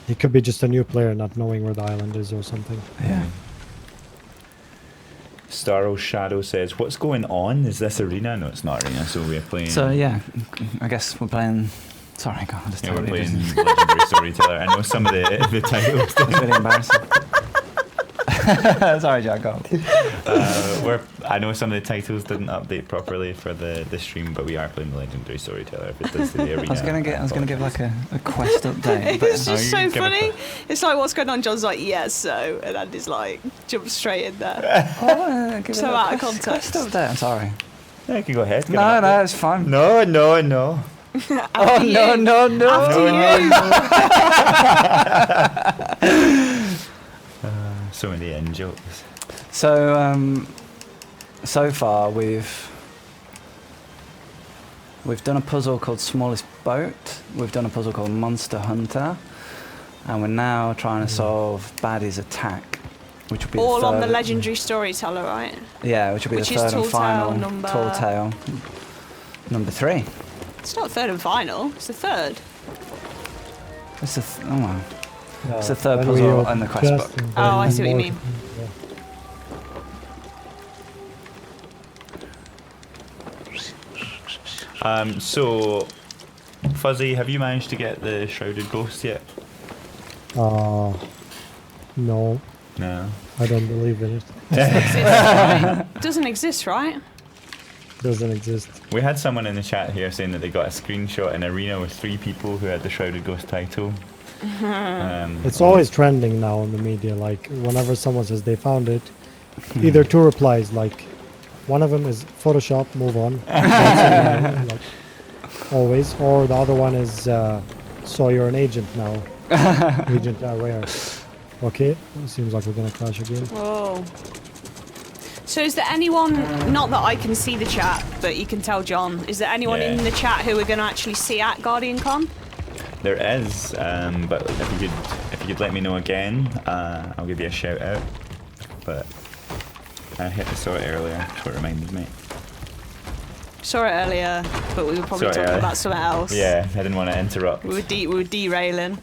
he could be just a new player not knowing where the island is or something. Yeah. Starro Shadow says, what's going on? Is this arena? No, it's not arena, so we're playing... So, yeah, I guess we're playing... Sorry, God, I just Yeah, we're totally playing busy. Legendary Storyteller. I know some of the titles. It's really embarrassing. Sorry, Jack, go on. I know some of the titles didn't update properly for the stream, but we are playing the Legendary Storyteller if it does to the arena. I was gonna give a quest update. But It's just so you give funny. it It's like, what's going on? John's like, yes, so. And Andy's like, jump straight in there. give So it a out of quest context. update. I'm sorry. Yeah, you can go ahead. No, no, it's fine. No. Oh, no. So many in jokes. So, so far we've done a puzzle called Smallest Boat. We've done a puzzle called Monster Hunter, and we're now trying to solve Baddies Attack, which will be All the on the third, legendary storyteller, right? Yeah, which will be Which the is third and Tall final Tale number- Tall Tale number 3. It's not third and final. It's the third. It's the oh wow. Yeah, It's the third then we puzzle open in the quest chest book. and Oh, I then see what you more mean. to- yeah. So, Fuzzy, have you managed to get the shrouded ghost yet? No, No. I don't believe in it. It doesn't exist, right? Doesn't exist. We had someone in the chat here saying that they got a screenshot in Arena with 3 people who had the shrouded ghost title. It's always trending now in the media. Like whenever someone says they found it, either 2 replies. Like one of them is Photoshop, move on. Like, always. Or the other one is so you're an agent now. Agent rare. Okay, seems like we're gonna crash again. Whoa. So is there anyone, not that I can see the chat, but you can tell John, is there anyone Yeah. in the chat who we're going to actually see at Guardian Con? There is, but if you could let me know again, I'll give you a shout out. But I hit the sort earlier, so it reminded me. Saw it earlier, but we were probably Sorry, talking yeah. about something else. Yeah, I didn't want to interrupt. We were derailing.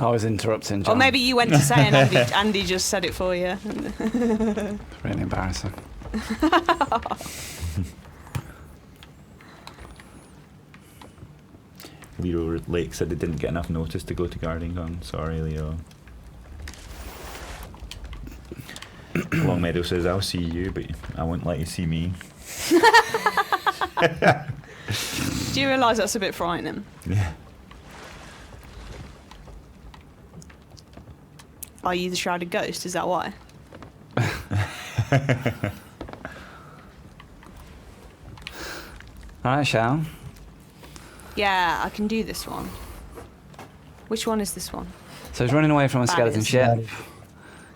I was interrupting John. Or maybe you went to say and Andy just said it for you. Really embarrassing. Leo Lake said they didn't get enough notice to go to Guardian Con. Sorry, Leo. Long Meadow says, I'll see you, but I won't let you see me. Do you realise that's a bit frightening? Yeah. Are you the shrouded ghost? Is that why? Alright, Shao. Yeah, I can do this one. Which one is this one? So he's running away from a skeleton Baddies. ship.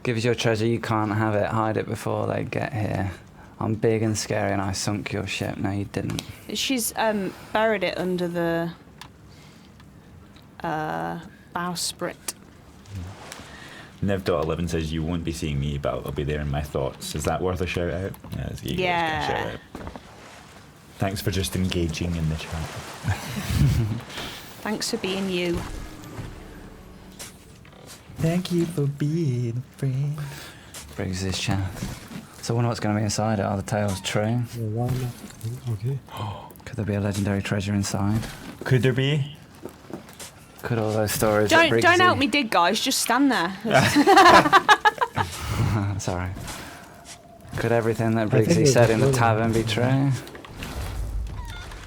Give us your treasure, you can't have it. Hide it before they get here. I'm big and scary and I sunk your ship. No, you didn't. She's buried it under the bowsprit. Nev.11 says, you won't be seeing me, but I'll be there in my thoughts. Is that worth a shout out? Yeah. That's a good Yeah. shout out. Thanks for just engaging in the chat. Thanks for being you. Thank you for being a friend. Briggs his chat. So I wonder what's going to be inside it. Are the tales true? Yeah, why not? Okay. Could there be a legendary treasure inside? Could there be? Could all those stories that Don't Briggsy... help me dig, guys. Just stand there. Sorry. Could everything that think Briggsy there's said a in the clue. tavern be true?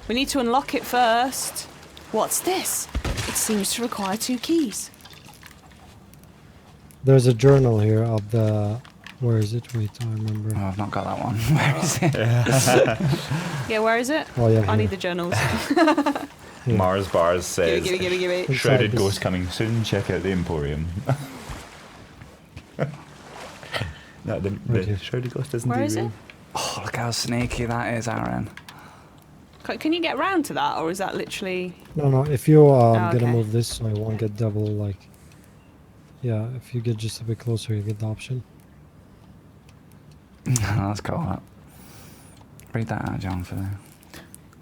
We need to unlock it first. What's this? It seems to require 2 keys. There's a journal here of the. Where is it? Wait, I remember. Oh, I've not got that one. Where is it? Yeah, where is it? Oh yeah. I here. need the journals. Yeah. Mars Bars says, Give it. Shrouded Inside Ghost this- coming soon. Check out the Emporium. No, the Right here. Shrouded Ghost isn't Where is real. it? Oh, look how sneaky that is, Aaron. Can you get round to that, or is that literally... No. If you gonna okay. move this, so I won't get double like. Yeah, if you get just a bit closer, you get the option. That's cool. That. Read that out, John, for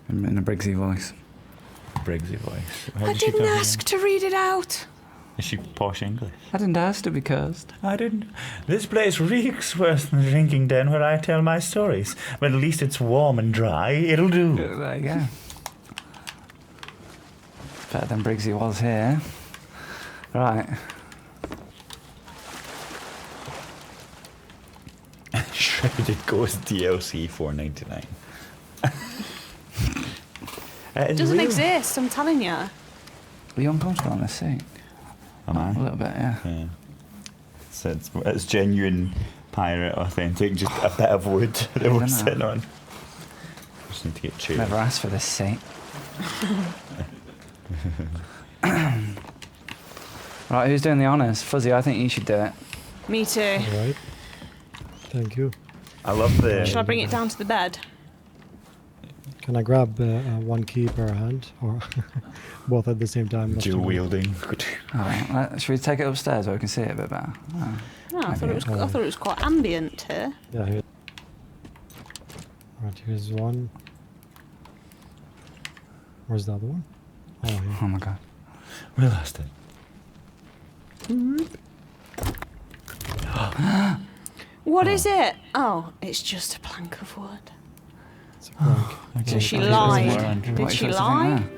in a Briggsy voice. Briggsy voice. How I does she didn't talk ask to read it out. again? Is she posh English? I didn't ask to be cursed. I didn't. This place reeks worse than the drinking den where I tell my stories. But at least it's warm and dry. It'll do. There you go. Better than Briggsy was here. Right. Shrouded Ghost DLC $4.99. It doesn't exist, I'm telling you. Are you uncomfortable on this seat? Am I? A little bit, yeah. Yeah. So it's genuine pirate, authentic, just a bit of wood that we're Isn't it? sitting on. Just need to get chairs. Never asked for this seat. Right, who's doing the honours? Fuzzy, I think you should do it. Me too. All right. Thank you. I love the. Should I bring it down to the bed? Can I grab one key per hand, or both at the same time? Not Dual too wielding. Alright, should we take it upstairs where we can see it a bit better? Oh. No, I thought it was quite ambient here. Yeah. Here. Right, here's one. Where's the other one? Oh, here. Oh my god. We lost it. What is it? Oh, it's just a plank of wood. It's a plank. Did she What lie? are you Did she supposed to lie? think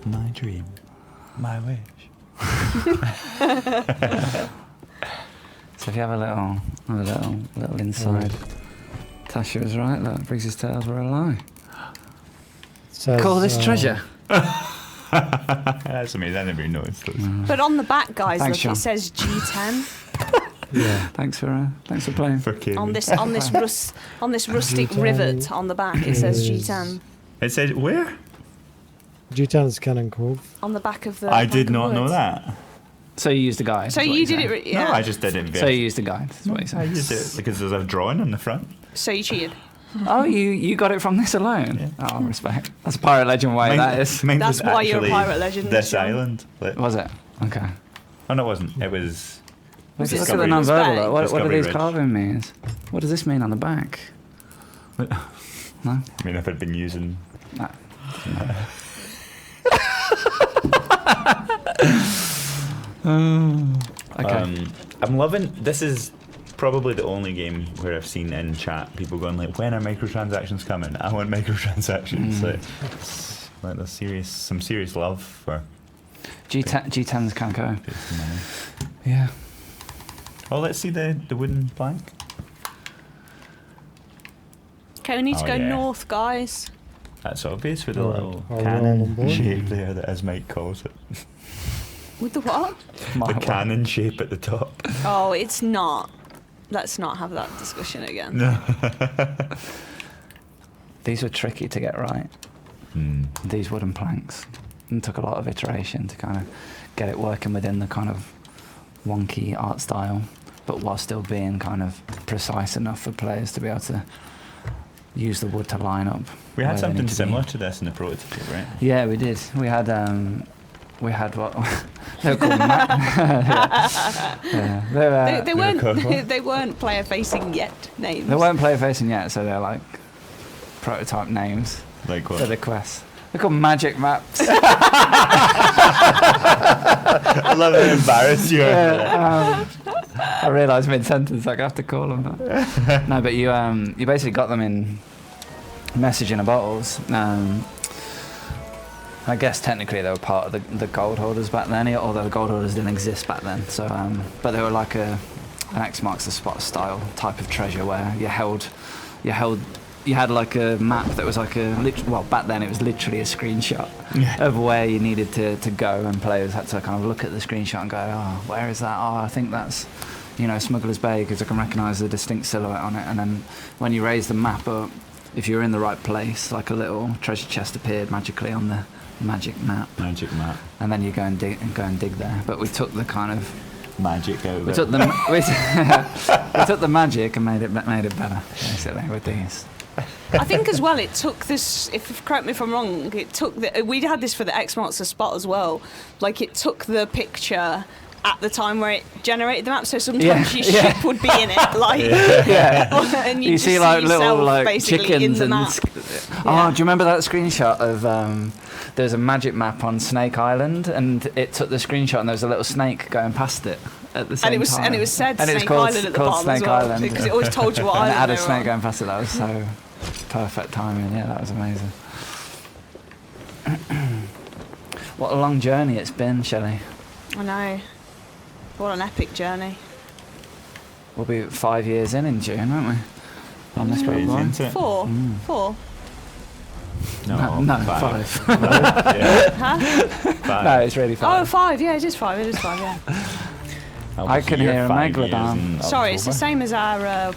My dream. My wish. there? So if you have a little inside. Tasha was right, look, Briggs's tales were a lie. Says, Call this treasure. That's amazing. I never even noticed those. But on the back, guys, Thanks, look, Sean. it says G10 Yeah. Thanks for playing. For kidding. on this rustic G10 rivet on the back. It says is- G10 It said where? G10 is Cannon Cove. on the back of the. I plank did of not know wood. that. So you used a guide. So is what you you're did it. saying. Yeah. No, I just did it. So you used a guide. That's what you're I saying. used it because there's a drawing on the front. So you cheated. Oh, you got it from this alone? Yeah. Oh, respect. That's a pirate legend way, that is. Mine That's was why you're a actually pirate legend, This John. island. Like, Was it? Okay. oh no, it wasn't. It was. Was Look it at the Discovery- non-verbal. Bay? What do Discovery these Ridge. carving means? What does this mean on the back? No? I mean, if I'd been using. No. Okay. I'm loving. This is probably the only game where I've seen in chat people going like, "When are microtransactions coming? I want microtransactions." Like there's some serious love for G10's kind of go. bits of money. Yeah. Oh, let's see the wooden plank. Okay, we need to Oh, go yeah. north, guys. That's obvious with the Alright, little are we all on cannon board? shape there, that as Mike calls it. With the what? The cannon shape at the top. Oh, it's not. Let's not have that discussion again. No. These were tricky to get right. These wooden planks. And took a lot of iteration to kind of get it working within the kind of wonky art style, but while still being kind of precise enough for players to be able to use the wood to line up. We where had they something need to be. similar to this in the prototype, right? Yeah, we did. We had what they were called yeah. They weren't. They weren't player facing yet. Names. They weren't player facing yet, so they're like prototype names Like for what? the quests. They're called magic maps. I love to embarrass you. I realised mid-sentence I have to call them that. No, but you basically got them in message in a bottles. I guess technically they were part of the gold holders back then, although the gold holders didn't exist back then. So, but they were like an X marks the spot style type of treasure where you had like a map that was like back then it was literally a screenshot of where you needed to go, and players had to kind of look at the screenshot and go, oh, where is that? Oh, I think that's, Smuggler's Bay, because I can recognise the distinct silhouette on it. And then when you raise the map up, if you were in the right place, like a little treasure chest appeared magically on the magic map. Magic map. And then you go and dig there. But we took the kind of Magic out of we it. took the we took the magic and made it better basically with these. I think as well it took this, if correct me if I'm wrong, we had this for the X marks the spot as well. Like it took the picture at the time where it generated the map, so sometimes your ship would be in it, like and You just see like little yourself like basically in chickens the and map. oh, do you remember that screenshot of there's a magic map on Snake Island, and it took the screenshot and there was a little snake going past it at the same time. And it was said And it was Snake called- Island at the called bottom as Snake well, Island. because it always told you what and it island had a they were snake on. going past it. That was so perfect timing. Yeah, that was amazing. What a long journey it's been, Shelley. I know. What an epic journey. We'll be 5 years in June, won't we? On this Crazy, program. isn't it? Four. No, five. Yeah. Huh? Five. No, it's really Oh, 5. 5. Yeah, it is 5. It is 5. Yeah. I'll I be can here hear a 5 years Megalodon. in Sorry, it's the October. same as our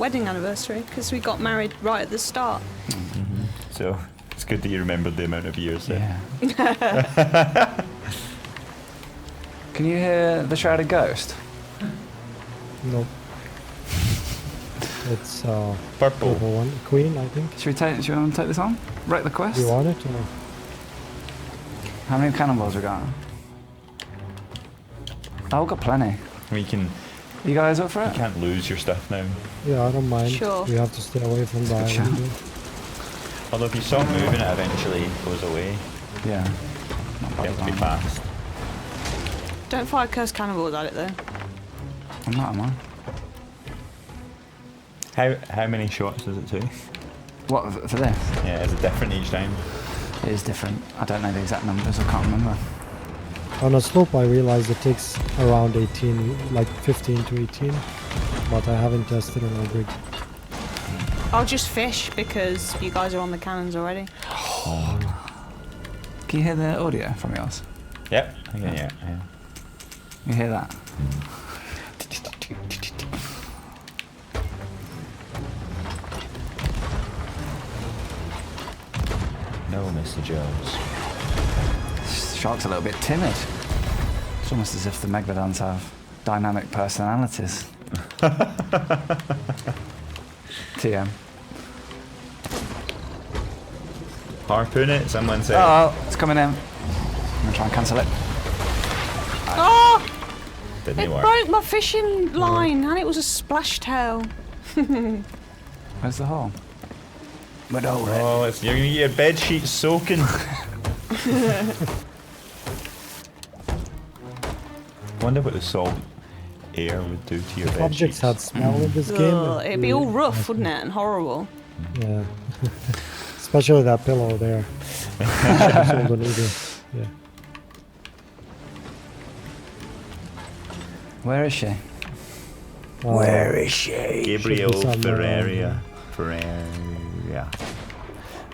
wedding anniversary because we got married right at the start. So it's good that you remembered the amount of years there. Yeah. Can you hear the shrouded ghost? Nope. It's Purple. purple one. Queen, I think. Should we want to take this on? Wreck the quest? Do you want it? Or? How many cannonballs we got? Oh, we've got plenty. We can. You guys up for You it? can't lose your stuff now. Yeah, I don't mind. Sure. We have to stay away from the Good island. Although if you stop moving, it eventually goes away. Yeah. Not You bothered have to be by it. fast. Don't fire cursed cannonballs at it though. I'm not, am I? How many shots does it take? What, for this? Yeah, is it different each time? It is different. I don't know the exact numbers, I can't remember. On a slope, I realized it takes around 18, like 15 to 18, but I haven't tested on a rig. I'll just fish because you guys are on the cannons already. Can you hear the audio from yours? Yep. Yeah. You hear that? No, Mr. Jones. This shark's a little bit timid. It's almost as if the Megalodons have dynamic personalities. TM. Harpoon it, someone said. Oh, it's coming in. I'm gonna try and cancel it. Oh! Didn't It work. broke my fishing line and it was a splash tail. Where's the hole? We're over it. Oh, you're gonna get your bed sheet soaking. Wonder what the salt air would do to your If bed objects sheets. had smell in this game, Ugh, it'd be all rough, wouldn't it? And horrible. Yeah. Especially that pillow there. It's all the needle. Yeah. Where is she? Where is she? Gabriel Should be somewhere around Ferreira.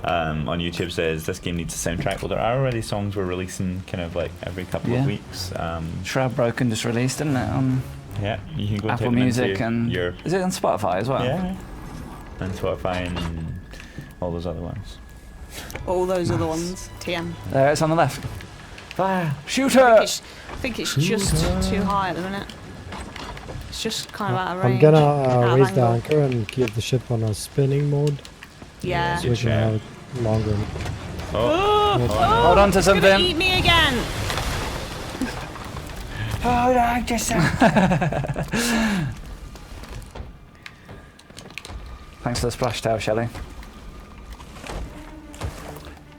On YouTube says this game needs a soundtrack. Well, there are already songs we're releasing kind of like every couple Yeah. of weeks. Shroud Broken just released, didn't it? On Yeah, you can go and Apple type them Music into and your is it on Spotify as well? yeah, and Spotify and all those other ones. All those other ones. TM. There, it's on the left. Fire! Shoot I her! think it's just too high at the minute. It's just kind of out of I'm range. gonna out of raise the angle. anchor and keep the ship on a spinning mode, Yeah. Good so we can shout. have it longer. Oh, Hold on to It's gonna something. eat me again. Hold on to something. Thanks for the splash tail, Shelley.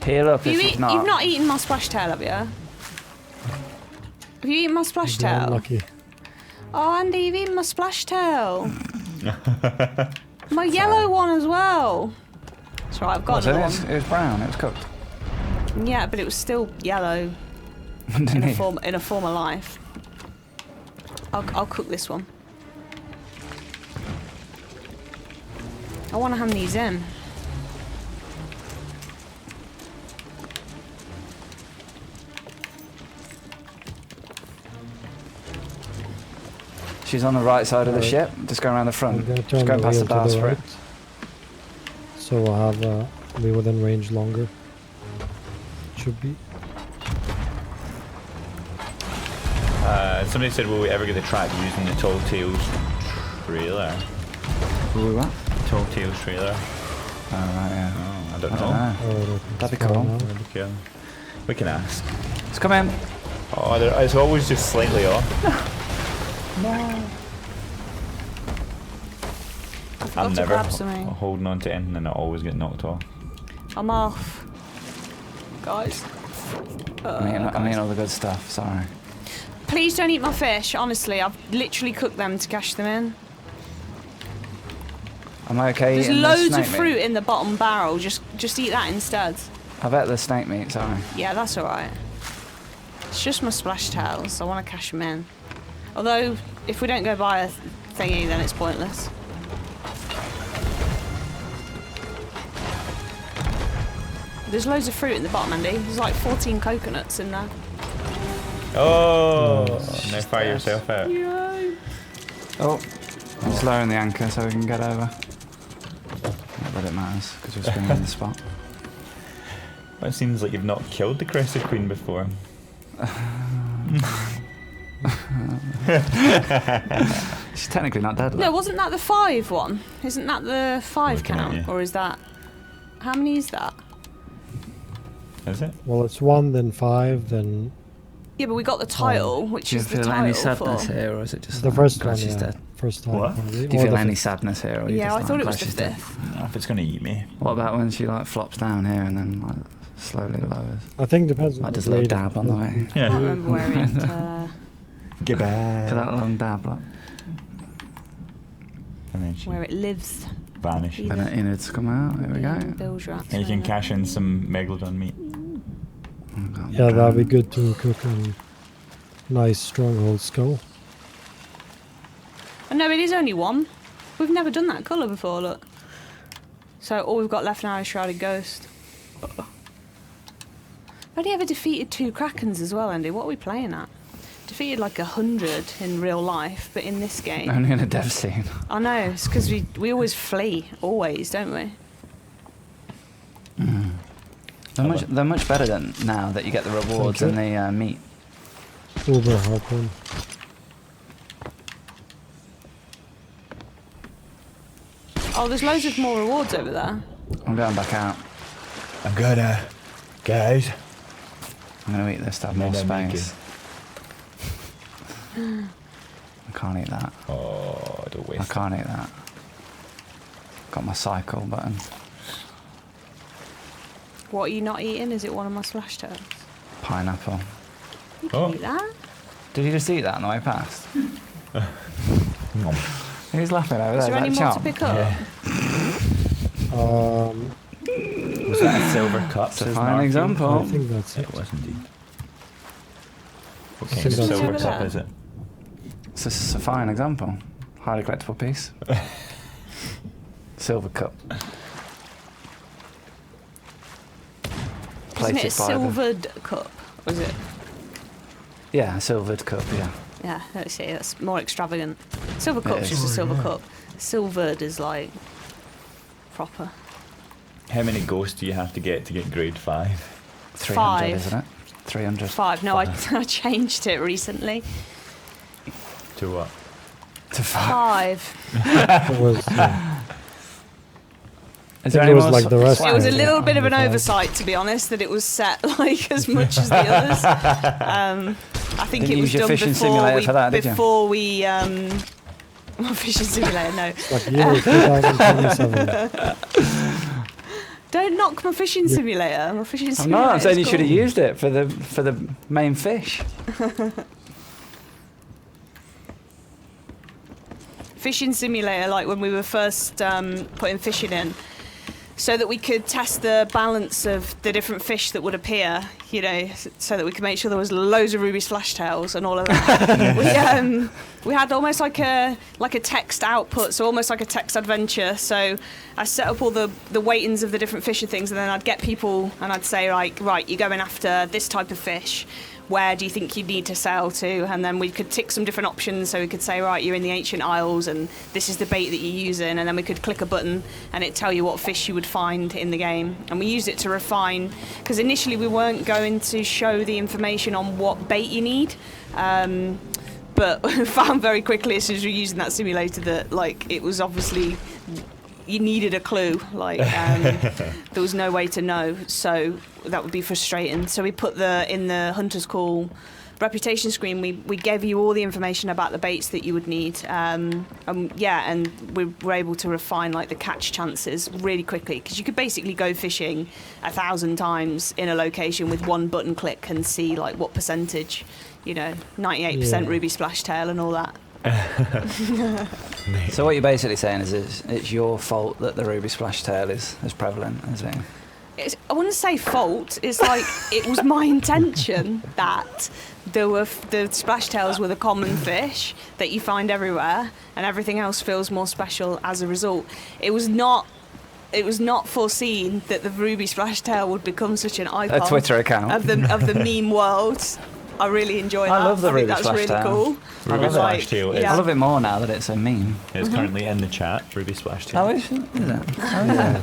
Heal up if you've not. You've not eaten my splash tail, have you? Have you eaten my splash You're tail? unlucky. Oh, Andy, you've eaten my splash tail. My yellow one as well. That's right, I've got It another was, one. it was brown, it was cooked. Yeah, but it was still yellow in a Underneath. former life. I'll cook this one. I want to hand these in. She's on the right side of the Alright. ship, just going around the I'm front. gonna Just turn going the past the wheel to bars the for right, it. so we'll have be within range longer. Should be. somebody said, will we ever get the track using the Tall Tales trailer? Will we what? Tall Tales trailer? Oh, right, yeah. Oh, I don't I know. don't know. Oh, That'd be it's fine cool. now. That'd be cool. We can ask. Let's come in. Oh, it's always just slightly off. I forgot I'm to never grab something. holding on to anything and I always get knocked off. I'm off. Guys. I'm eating all the good stuff, sorry. Please don't eat my fish, honestly. I've literally cooked them to cash them in. Am I okay There's eating the loads snake of fruit meat? in the bottom barrel. Just eat that instead. I bet the snake meat, sorry. Yeah, that's alright. It's just my splash tails. I want to cash them in. Although, if we don't go buy a thingy, then it's pointless. There's loads of fruit in the bottom, Andy. There's like 14 coconuts in there. Oh, now fire yourself out. Oh, Just lowering the anchor so we can get over. Not that it matters, because we're spinning in the spot. Well, it seems like you've not killed the Crescent Queen before. She's technically not dead. No, wasn't that the 5 one? Isn't that the 5 Looking at count? you. Or is that... How many is that? Is it? Well, it's 1, then 5, then Yeah, but we got the title, which Do you is the feel title any sadness for... here, or is it just the like, first God, one. she's Yeah. dead? First time. What? Probably. Do you Or feel the any fifth. sadness here, or are you Yeah, just I thought like, it was God, the she's dead? 5th. No, if it's going to eat me. What about when she like flops down here and then like slowly lowers? I think it depends on Like the just a little grade of dab on the way. I can't remember where it... Get For back. that long dab, like. And then she where it lives. vanishes. Then it innards come out. Here we go. Bilge rats. And you can cash in some Megalodon meat. Oh, God, Yeah, that'd be good to cook a nice stronghold skull. Oh, no, it is only 1. We've never done that colour before, look. So all we've got left now is Shrouded Ghost. I've only ever defeated 2 Krakens as well, Andy. What are we playing at? Defeated like 100 in real life, but in this game... Only in a dev scene. I know, it's because we always flee, always, don't we? They're much better than now that you get the rewards and the meat. Uber harpoon. Oh, there's loads of more rewards over there. I'm going back out. I'm gonna, guys. I'm going to eat this to have more Maybe I make space. I can't eat that. Oh, don't I waste. can't eat that. Got my cycle button. What are you not eating? Is it one of my splash tails? Pineapple. You can Oh. eat that. Did you just eat that on the way past? Nom. Who's laughing over there? Is there any that more Chom? to pick up? Was that a silver cup? It's a says fine Marky? example. I think that's it. It was indeed. What I kind think of that's silver it. cup is it? It's a fine example. Highly collectible piece. Silver cup. Isn't it a Plated by the... silvered cup? Was it? Yeah, a silvered cup, yeah. Yeah, let's see, that's more extravagant. Silver cup's is. just a silver cup. Silvered is like proper. How many ghosts do you have to get grade 5? 300, 5. isn't it? 300. 5. No, I changed it recently. To what? To 5. 5. It was. Is I think there any it was more like the rest It was a Yeah, little bit of an 5. oversight, to be honest, that it was set like as much as the others. I think Didn't it was use your done fishing before simulator we for that, did you? before we my fishing simulator. No, Like year 2027. don't knock my fishing simulator. My fishing I'm simulator. not. I'm saying you is should have cool. used it for the main fish. Fishing simulator, like when we were first putting fishing in, so that we could test the balance of the different fish that would appear, you know, so that we could make sure there was loads of ruby splashtails and all of that. We had almost like a text output, so almost like a text adventure. So I set up all the weightings of the different fish and things, and then I'd get people and I'd say, like, right, you're going after this type of fish. Where do you think you need to sail to? And then we could tick some different options. So we could say, right, you're in the Ancient Isles and this is the bait that you're using. And then we could click a button and it'd tell you what fish you would find in the game. And we used it to refine, because initially we weren't going to show the information on what bait you need. But we found very quickly as soon as we were using that simulator that, like, it was obviously... You needed a clue, like there was no way to know, so that would be frustrating. So we put in the Hunter's Call reputation screen, we gave you all the information about the baits that you would need, and we were able to refine like the catch chances really quickly, because you could basically go fishing 1,000 times in a location with one button click and see like what percentage, 98% ruby splashtail and all that. So what you're basically saying is it's your fault that the ruby splashtail is as prevalent as it. I wouldn't say fault. It's like it was my intention that the splashtails were the common fish that you find everywhere, and everything else feels more special as a result. It was not foreseen that the ruby splashtail would become such an icon. A Twitter account of the meme world. I really enjoy that. I love the think Ruby that's Splash really Tail. cool. Ruby love it. Splash Tail is, Yeah. I love it more now that it's a meme. is currently in the chat. Ruby Splash Tail. Oh, is it? Oh, yeah.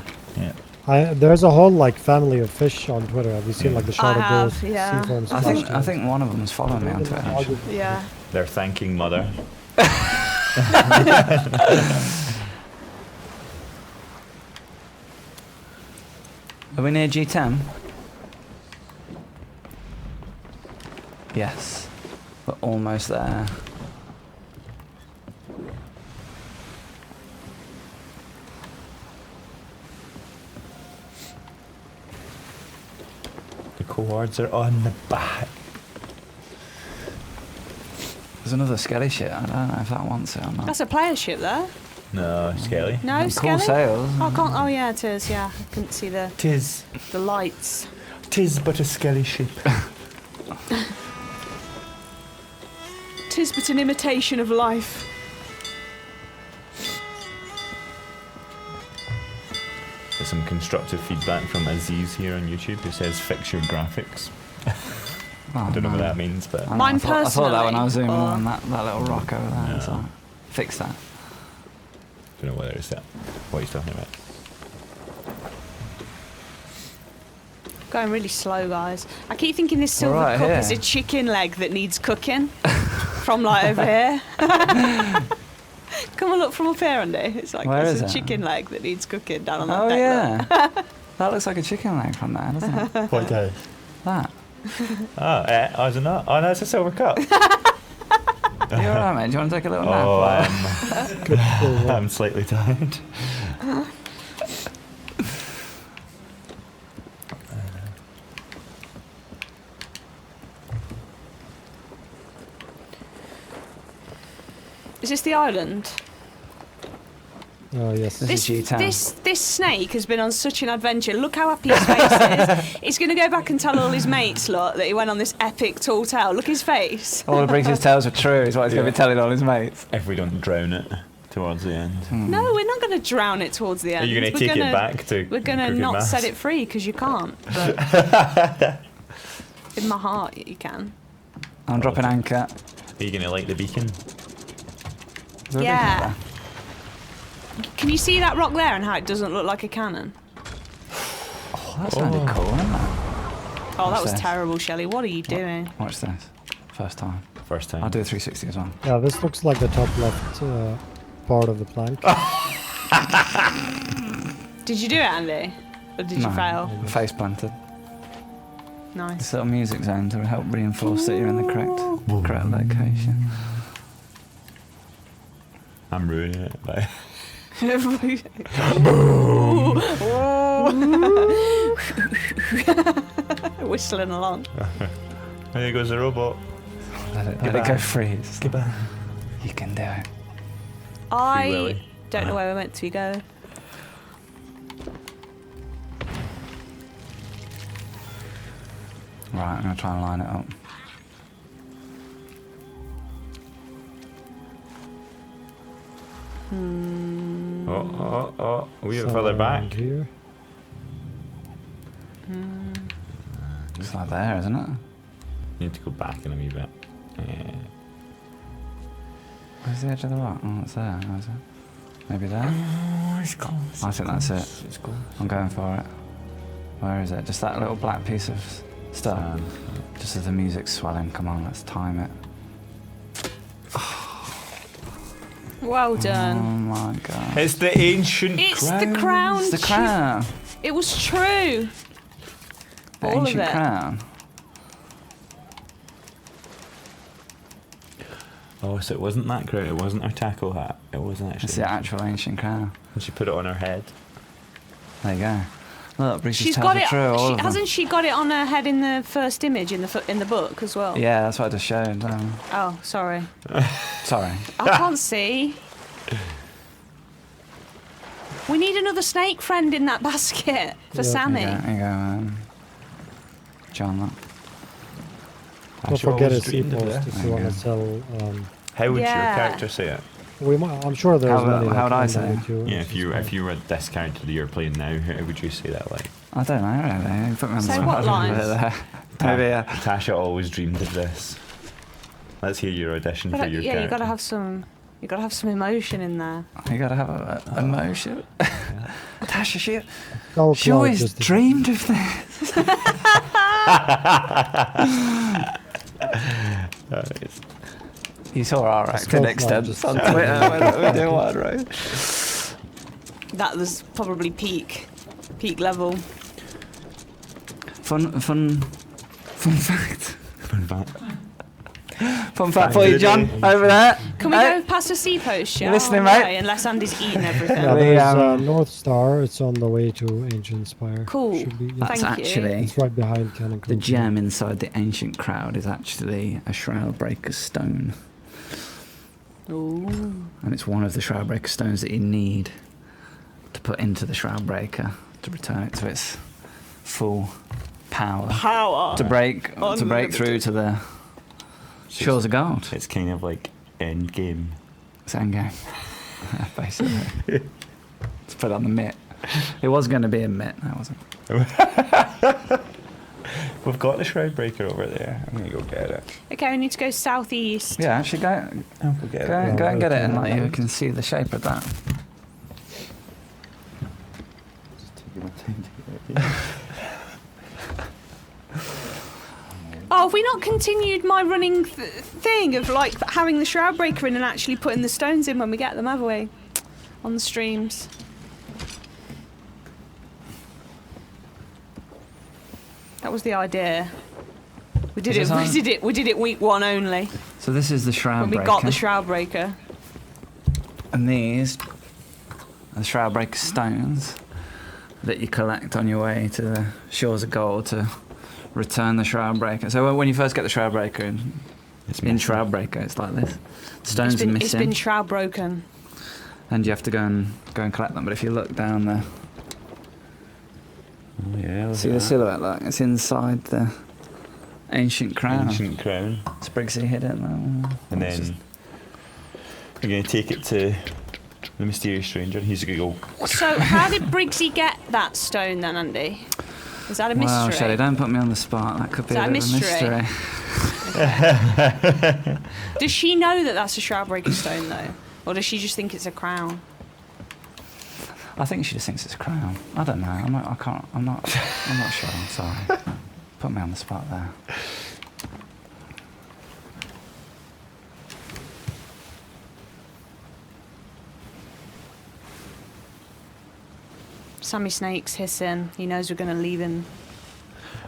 Yeah. There's a whole like family of fish on Twitter. Have you seen like the shroud of have, ghosts, yeah. seaforms, I think one of them's following me on Twitter. actually. Yeah. They're thanking Mother. Are we near G10? Yes. We're almost there. The cohorts are on the back. There's another Skelly shit. I don't know if that wants it or not. That's a player ship there. No, Skelly. No, Cool Skelly? sails. Oh, I can't. Oh, yeah, it is. Yeah, I couldn't see the Tis lights. but a Skelly ship. Tis but an imitation of life. There's some constructive feedback from Aziz here on YouTube who says fix your graphics. I don't know what that means, but Mine I thought that when I was zooming personally, on that little rock over there. Yeah. So fix that. I don't know whether it's that. What he's talking about. Going really slow, guys. I keep thinking this silver right cup here. is a chicken leg that needs cooking from like over here. Come and look from up here, Andy. It's like Where it's is a it? chicken leg that needs cooking down on that Oh deck. yeah. That looks like a chicken leg from there, doesn't it? What does? That. Oh, is it not? Oh, no, it's a silver cup. You alright, mate? Do you want to take a little nap? Oh, Good pull, yeah. I'm slightly tired. Is this the island? Oh yes. This is G10. This snake has been on such an adventure. Look how happy his face is. He's going to go back and tell all his mates, look, that he went on this epic tall tale. Look his face. All the brings his tales are true is what he's going to be telling all his mates. If we don't drown it towards the end. No, we're not going to drown it towards the end. Are you going to We're take gonna- it back to We're going to Crooked not Mass? set it free because you can't. But in my heart, you can. I'm dropping anchor. Are you going to light the beacon? Is there a Yeah. beacon Can you see that rock there and how it doesn't look like a cannon? Oh, that sounded cool, didn't it? Oh, that What's was this? terrible, Shelley. What are you doing? Watch this. First time. First time. I'll do a 360 as well. Yeah, this looks like the top left part of the plank. Did you do it, Andy? Or did you fail? Face planted. Nice. This little music zone to help reinforce that you're in the correct location. I'm ruining it. Like. Whistling along. There goes the robot. Let it Goodbye. go free. Just Goodbye. You can do it. I Willy. don't know where we're meant to go. Right, I'm going to try and line it up. Oh. We are So further back. around here. It's like there, isn't it? You need to go back in a wee bit. Where's the edge of the rock? Oh, it's there. Oh, is it? Maybe there? It's close. I think that's it. It's close. I'm going for it. Where is it? Just that little black piece of stuff. Just as the music's swelling. Come on, let's time it. Well Oh done. my god. It's the ancient It's the crown. It's the crown. It was true. The All of ancient it. crown. Oh, so it wasn't that crown. It wasn't her tackle hat. It wasn't actually. It's the actual ancient crown. And she put it on her head. There you go. Look, Bruce's She's tales got are it. true. All of them. Hasn't she got it on her head in the first image in the book as well? Yeah, that's what I just showed. Oh, sorry. Sorry. I can't see. We need another snake friend in that basket for Yeah. Sammy. There you go, John, look. Don't Sure, forget I a was dreaming of seapost this. if There you you want go. to sell. How would your Yeah. character say it? I'm sure there's How- many. how would I like, say? YouTube Yeah, or if you were this character that you're playing now, how would you say that? Like, I don't know really. You put me on the Say spot what a little lines? bit there. Maybe, yeah. Tasha always dreamed of this. Let's hear your audition for your Yeah, character. you gotta have some. You gotta have some emotion in there. You gotta have a emotion. Tasha, she Skull Cloud always just dreamed of this. You saw our acting Cloud extents just- on Twitter when we do one, right? That was probably peak level. Fun fact. Fun fact. Fun fact for you, John, over there. Can we Hey. go past a sea post, yeah? You listening, On the mate? way, unless Andy's eaten everything. Yeah, The, there's North Star. It's on the way to Ancient Spire. Cool. Should be, yeah. That's Thank you. actually It's right behind Cannon the Cove. gem inside the ancient crowd is actually a shroud breaker stone, Ooh. and it's one of the shroud breaker stones that you need to put into the shroud breaker to return it to its full power Power. to break Unlimited. through to the shores of gold. It's kind of like end game. It's endgame, basically. Let's put it on the mitt. It was going to be a mitt, that wasn't. We've got the shroud breaker over there. I'm gonna go get it. Okay, we need to go southeast. Yeah, actually, go I'll go get go, it. go and get it, and Okay. like, you can see the shape of that. Just taking my time to get it. Oh, have we not continued my running thing of like having the shroud breaker in and actually putting the stones in when we get them, have we? On the streams. That was the idea. We did Is it. this on? We did it week 1 only. So this is the shroud When we breaker. got the shroud breaker. And these are the shroud breaker stones that you collect on your way to the shores of gold to return the shroud breaker. So when you first get the shroud breaker in shroud breaker, it's like this. Stones are It's missing, been shroud broken. and you have to go and collect them. But if you look down there, Oh yeah. look see at the that. silhouette? Look, it's inside the ancient crown. Ancient crown. Sprigsy hid it. And then we're going to take it to the mysterious stranger. He's going to go. So how did Briggsy get that stone then, Andy? Is that a mystery? Well, Shelley, don't put me on the spot. That could be Is a that a bit of a mystery? mystery. Does she know that that's a shroud breaker stone though, or does she just think it's a crown? I think she just thinks it's a crown. I don't know. I'm not sure. I'm sorry. Put me on the spot there. Sammy Snake's hissing. He knows we're going to leave him.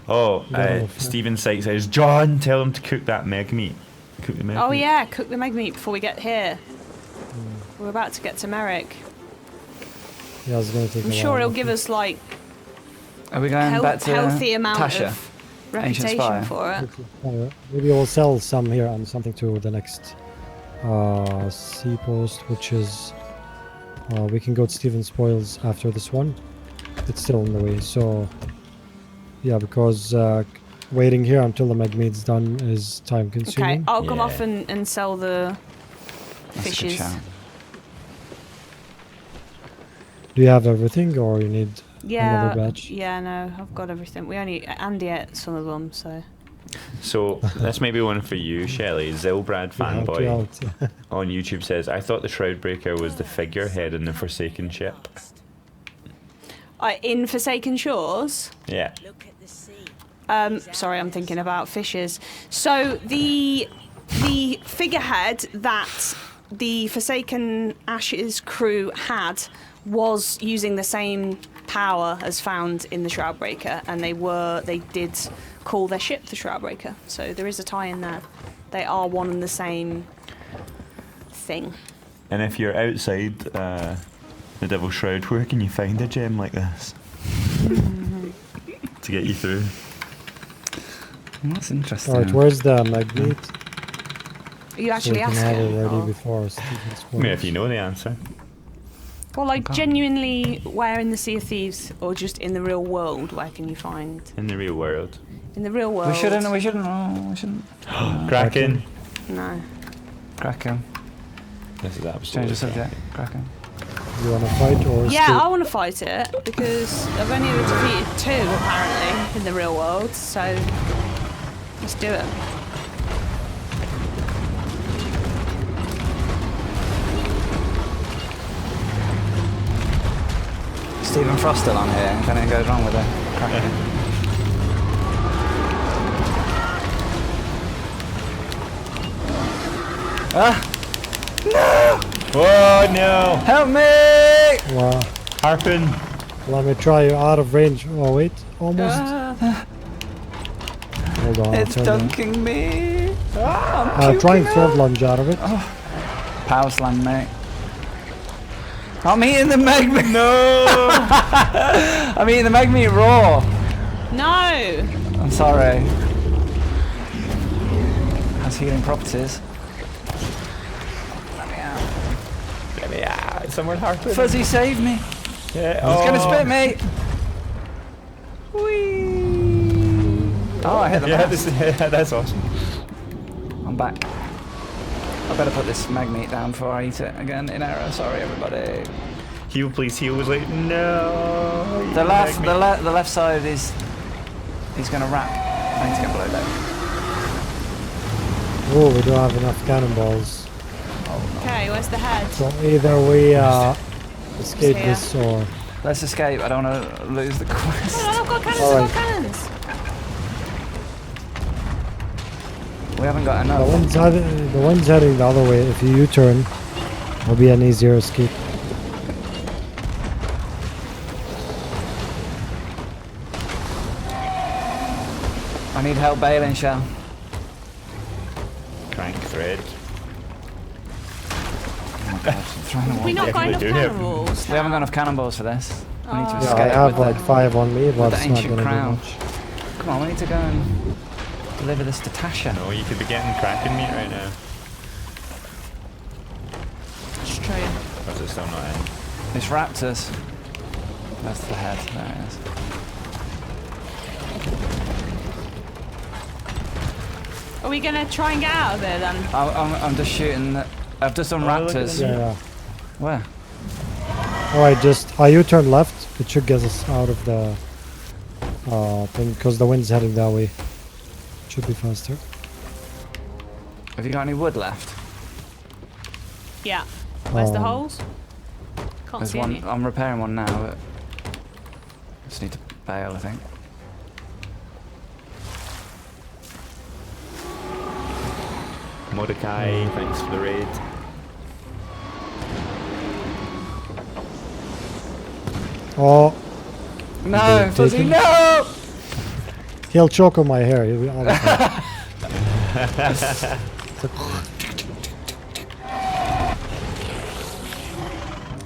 Oh, No, Stephen Sykes says, John, tell him to cook that meg meat. Cook the meg Oh meat. yeah, cook the meg meat before we get here. We're about to get to Merrick. Yeah, it's gonna take I'm a sure while. he'll give us like Are we going back to healthy amount Tasha? of Ancient reputation Spire. for it. Maybe we'll sell some here and something to the next sea post, which is we can go to Stephen Spoils after this one. It's still on the way, so yeah, because waiting here until the Megmeat's done is time Okay, consuming. I'll come Yeah. off and sell the That's a good fishes. shout. Do you have everything, or you need Yeah, another batch? yeah, no, I've got everything. Andy ate some of them, so. So this may be one for you, Shelley. Zilbrad Help you fanboy out. on YouTube says, I thought the Shroudbreaker was the figurehead in the Forsaken ship. In Forsaken Shores. Yeah. Look at the sea. Sorry, I'm thinking about fishes. So the figurehead that the Forsaken Ashes crew had was using the same power as found in the Shroudbreaker, and they did call their ship the Shroudbreaker. So there is a tie in there. They are one and the same thing. And if you're outside the Devil's Shroud, where can you find a gem like this? To get you through. That's interesting. Alright, where's the Megmeat? Are you So we actually can have it asking? ready or- before Stephen I mean, Spoils. if you know the answer. Well, like Okay. genuinely, where in the Sea of Thieves, or just in the real world, where can you find? In the real world. In the real world. We shouldn't. Kraken. No. Kraken. This is Change absolutely the subject. Kraken. You want to fight or Yeah, escape? I want to fight it because I've only ever defeated 2 apparently in the real world. So Let's do it. Stephen Frost still on here. If anything goes wrong with it, crack it. Ah! No! Whoa, no! Help me! Wow. Harpoon! Let me try you out of range. Oh wait, almost. Hold on. It's I'll turn dunking me. Ah, I'm that. Try and puking sword up. lunge out of it. Power slam, mate. I'm eating the meg meat. No! I'm eating the meg meat raw. No! I'm sorry. Has healing properties. Let me out. Let me out. Someone harpoon. Fuzzy, save me. Yeah. He's gonna spit me. Whee! Oh, I hit the Yeah, mouse. that's awesome. I'm back. I better put this mag meat down before I eat it again in error. Sorry, everybody. Heal, please heal. Was like, no. The left side is. He's gonna wrap. I need to get below that. Oh, we don't have enough cannonballs. Okay, where's the head? So either we escape here. this or. Let's escape. I don't want to lose the quest. Oh, I've got cannons, All I've right. got cannons. We haven't got The enough. one's heading the other way. If you U-turn, it'll be an easier escape. I need help bailing, Shell. Crank thread. Oh my god, I'm trying to We not got enough Definitely do it. cannonballs. We haven't got enough cannonballs for this. We need to Oh. Yeah, escape I have with like the, 5 on me, but with the it's not ancient gonna crown. do much. Come on, we need to go and deliver this to Tasha. No, you could be getting cracking meat right now. It's true. Because it's still not in. It's raptors. That's the head. There it is. Are we gonna try and get out of there then? I'm just shooting. I've just done Oh, look at raptors. them. Yeah. Where? Alright, just U-turn left. It should get us out of the thing because the wind's heading that way. Should be faster. Have you got any wood left? Yeah. Where's the Um, holes? Can't There's see one. any. I'm repairing one now, but just need to bail, I think. Mordecai, thanks for the raid. Oh, No, Did Fuzzy, taken? no! he'll choke on my hair. He'll be out of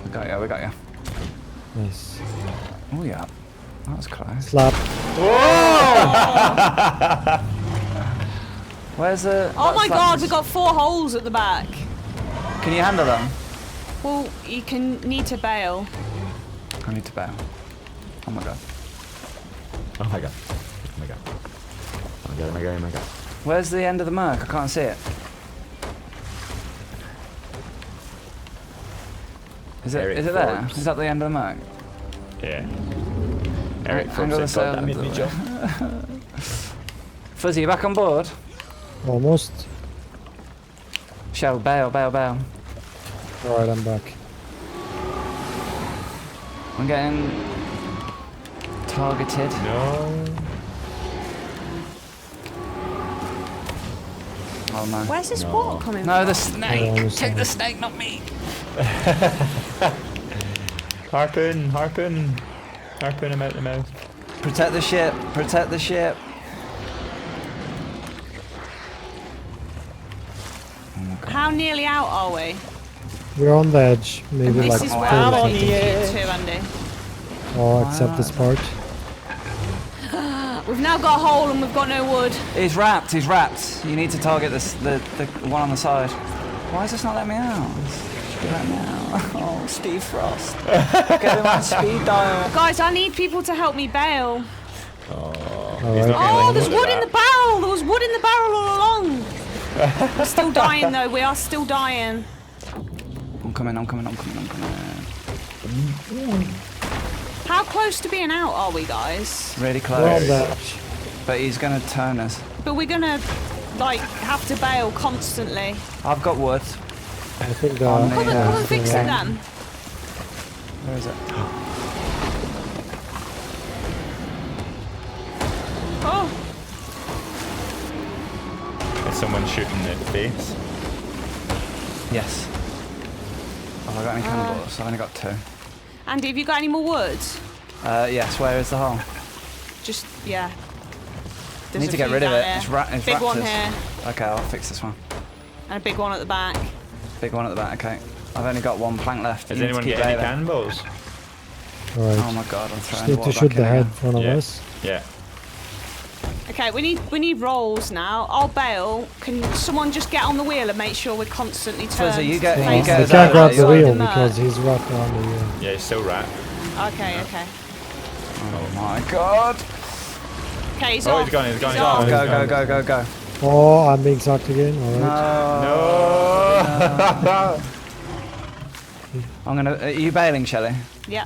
We got you. We got you. Nice. Oh yeah, that was close. Slap. Where's the? Oh my that's god, that- we got 4 holes at the back. Can you handle them? Well, you can need to bail. I need to bail. Oh my god. Oh my god. Oh my god. Oh my god, oh my god, oh my god. Where's the end of the mark? I can't see it. Is it? Eric Is it there? Forbes. Is that the end of the mark? Yeah. Eric I'm Forbes gonna said, God, that say- made me jump. Fuzzy, you back on board? Almost. Shell, bail, bail, bail. Alright, I'm back. I'm getting targeted. No. Oh no. Where's this No. water coming No, from? the snake. I'm Take the sorry. snake, not me. Harpoon, harpoon. Harpoon him out the mouth. Protect the ship. Protect the ship. How nearly out are we? We're on the edge. Maybe This like is oh, where I'm I'm on taking the you edge. to, Andy. or except this part. We've now got a hole and we've got no wood. He's wrapped. He's wrapped. You need to target this, the one on the side. Why is this not letting me out? Should be letting me out. Oh, Steve Frost. Get him on speed dial. Guys, I need people to help me bail. Alright. Oh, there's wood in the barrel. There was wood in the barrel all along. We're still dying though. We are still dying. I'm coming. I'm coming. I'm coming. I'm coming. How close to being out are we, guys? Really We're on close. the edge. But he's gonna turn us. But we're gonna like have to bail constantly. I've got wood. I think the On Come and fix it then. Where is it? Oh, Is someone shooting the face? Yes. Have I got any cannonballs? I've only got 2. Andy, have you got any more wood? Yes, where is the hole? Just yeah. There's Need a to get few rid of down it. here. It's Big one raptors. here, Okay, I'll fix this one. and a big one at the back. Big one at the back, okay. I've only got 1 plank left. Does You need to anyone keep get any bailing. cannonballs? Alright. Oh my god, I'm Just throwing need water to shoot back the in head in again. front of Yeah. us. Yeah. Okay, we need rolls now. I'll bail. Can someone just get on the wheel and make sure we're constantly turned? Fuzzy, you get- facing you I get us can't out grab of the there. wheel Merc. because he's wrapped around the wheel. Yeah, he's still rat. Okay, okay. Oh my god. Okay, he's Oh, off. he's gone, he's gone, he's off. gone. Go, go, go, go, go. Oh, I'm being sucked again. Alright. No. No! I'm gonna. Are you bailing, Shelley? Yeah.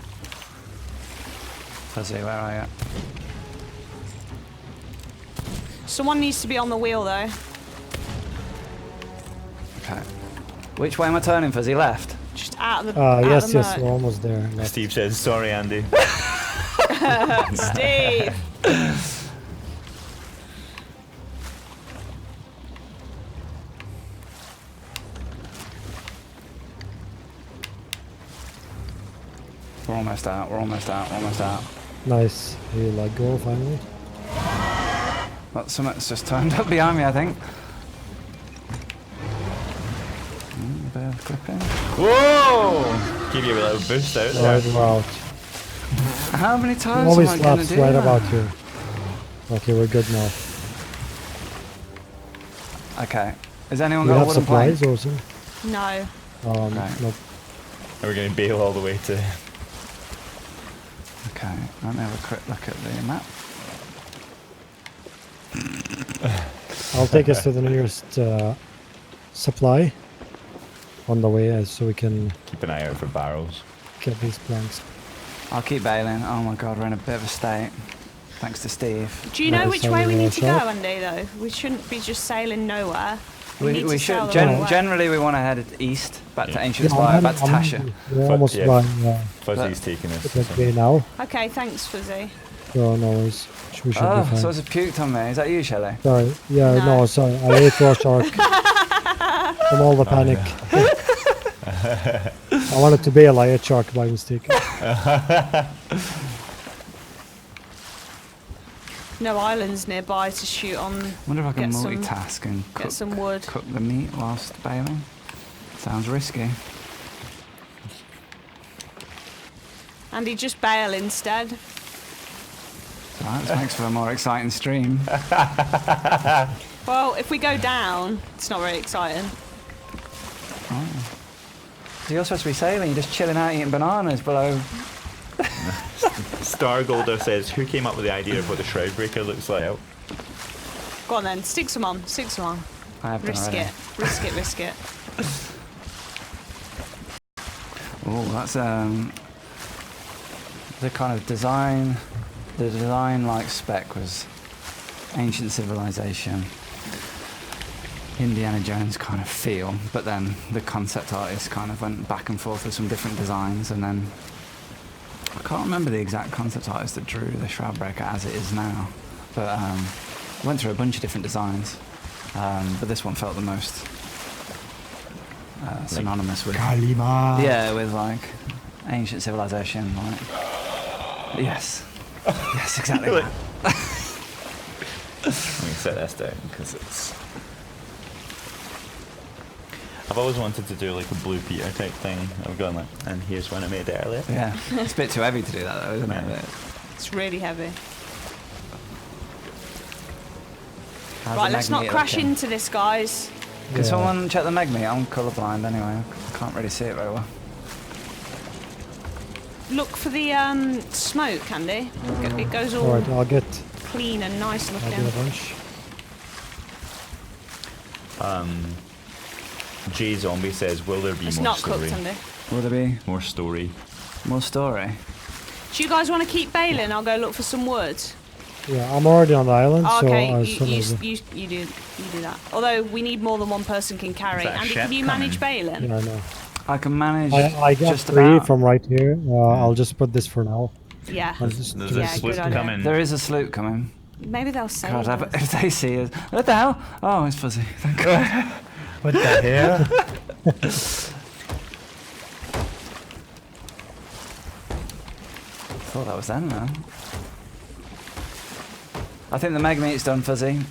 Fuzzy, where are you? Someone needs to be on the wheel though. Okay. Which way am I turning, Fuzzy? Left? Just out of the. out Yes, of the yes, Merc. we're almost there. Left. Steve says, sorry, Andy. Steve. We're almost out. We're almost out. We're almost out. Nice. You let go finally. Well, something's just turned up behind me, I think. Bit of clipping. Whoa! Give you a little boost out there. Alright, we're out. How many times Always am I gonna laps do right that? about here. Okay, we're good now. Okay. Has anyone Do you got a have wooden supplies plank? or something? No. Right. Nope. Are we going to bail all the way to... Okay. Let me have a quick look at the map. I'll take us to the nearest supply on the way so we can Keep an eye out for barrels. get these planks. I'll keep bailing. Oh my god, we're in a bit of a state. Thanks to Steve. Do you know Right, which so way we we're need to go, short. Andy? Though we shouldn't be just sailing nowhere. We need We to sail should. the right way. Generally, we want to head east, back to Yeah. Ancient Spire, back to Tasha. We're almost yeah. flying Fuzzy's taking us. that way now. Okay, thanks, Fuzzy. So no worries. We should Oh, be fine. so it's puked on me. Is that you, Shelley? Sorry. Yeah, No. no, sorry. I ate raw shark. From all the panic. I wanted to bail. I ate shark by mistake. No islands nearby to shoot on. Wonder if I can Get some- multitask and Get cook, some wood. cook the meat whilst bailing. Sounds risky. Andy, just bail instead. So that makes for a more exciting stream. Well, if we go down, it's not very exciting. Oh. So you're supposed to be sailing, you're just chilling out eating bananas below. Stargolder says, who came up with the idea of what the shroud breaker looks like? Oh, Go on then, stick some on, stick some on. I have done Risk already. it, risk it, risk it. Oh, that's the kind of design. The design like spec was ancient civilization, Indiana Jones kind of feel, but then the concept artist kind of went back and forth with some different designs, and then I can't remember the exact concept artist that drew the shroud breaker as it is now, but went through a bunch of different designs, but this one felt the most synonymous with Kalima. yeah, with like ancient civilization, like yes, yes, exactly. Really? that. let me set this down because it's... I've always wanted to do like a Blue Peter type thing. I've gone like, and here's when I made it earlier. Yeah, it's a bit too heavy to do that though, isn't it? Yeah. It's really heavy. How's Right, the let's not magnet crash looking? into this, guys. Can someone check the magnet? I'm colourblind anyway. I can't really see it very well. Look for the smoke, Andy. It goes all Alright, I'll get clean and nice a looking. bunch. J Zombie says, will there be It's more not story? cooked, Andy. Will there be More story. more story? Do you guys want to keep bailing? I'll go look for some wood. Yeah, I'm already on the island, Oh, so okay, as soon as you do that. Although we need more than one person can carry. Is that a Andy, ship can you manage Balin? yeah, I know. I can manage I got just 3 about. from right here. I'll just put this for now. Yeah. I'll just There's do a Yeah, this. sloop good idea. coming. There is a sloop coming. Maybe they'll save God, us. if they see us. What the hell? Oh, it's fuzzy. Thank God. What the hell? Thought that was them, man. I think the mega meat's done, Fuzzy. You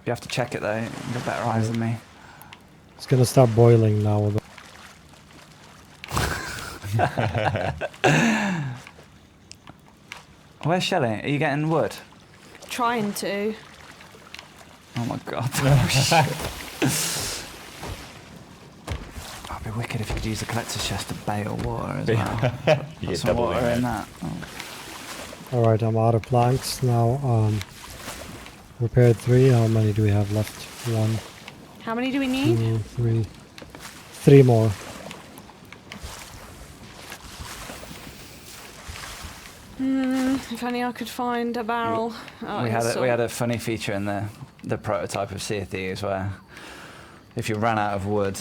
have to check it though. You've got better eyes than me. It's gonna start boiling now. Where's Shelley? Are you getting wood? Trying to. Oh my God. Oh, shit. That'd be wicked if you could use the collector's chest to bail water as well. You Put get some double water in in there. that. Oh. All right, I'm out of planks now. Repaired 3. How many do we have left? 1, How many do we need? 2, 3. 3 more. If only I could find a barrel. Oh, We had it's we had a funny feature in the prototype of Sea of Thieves where if you ran out of wood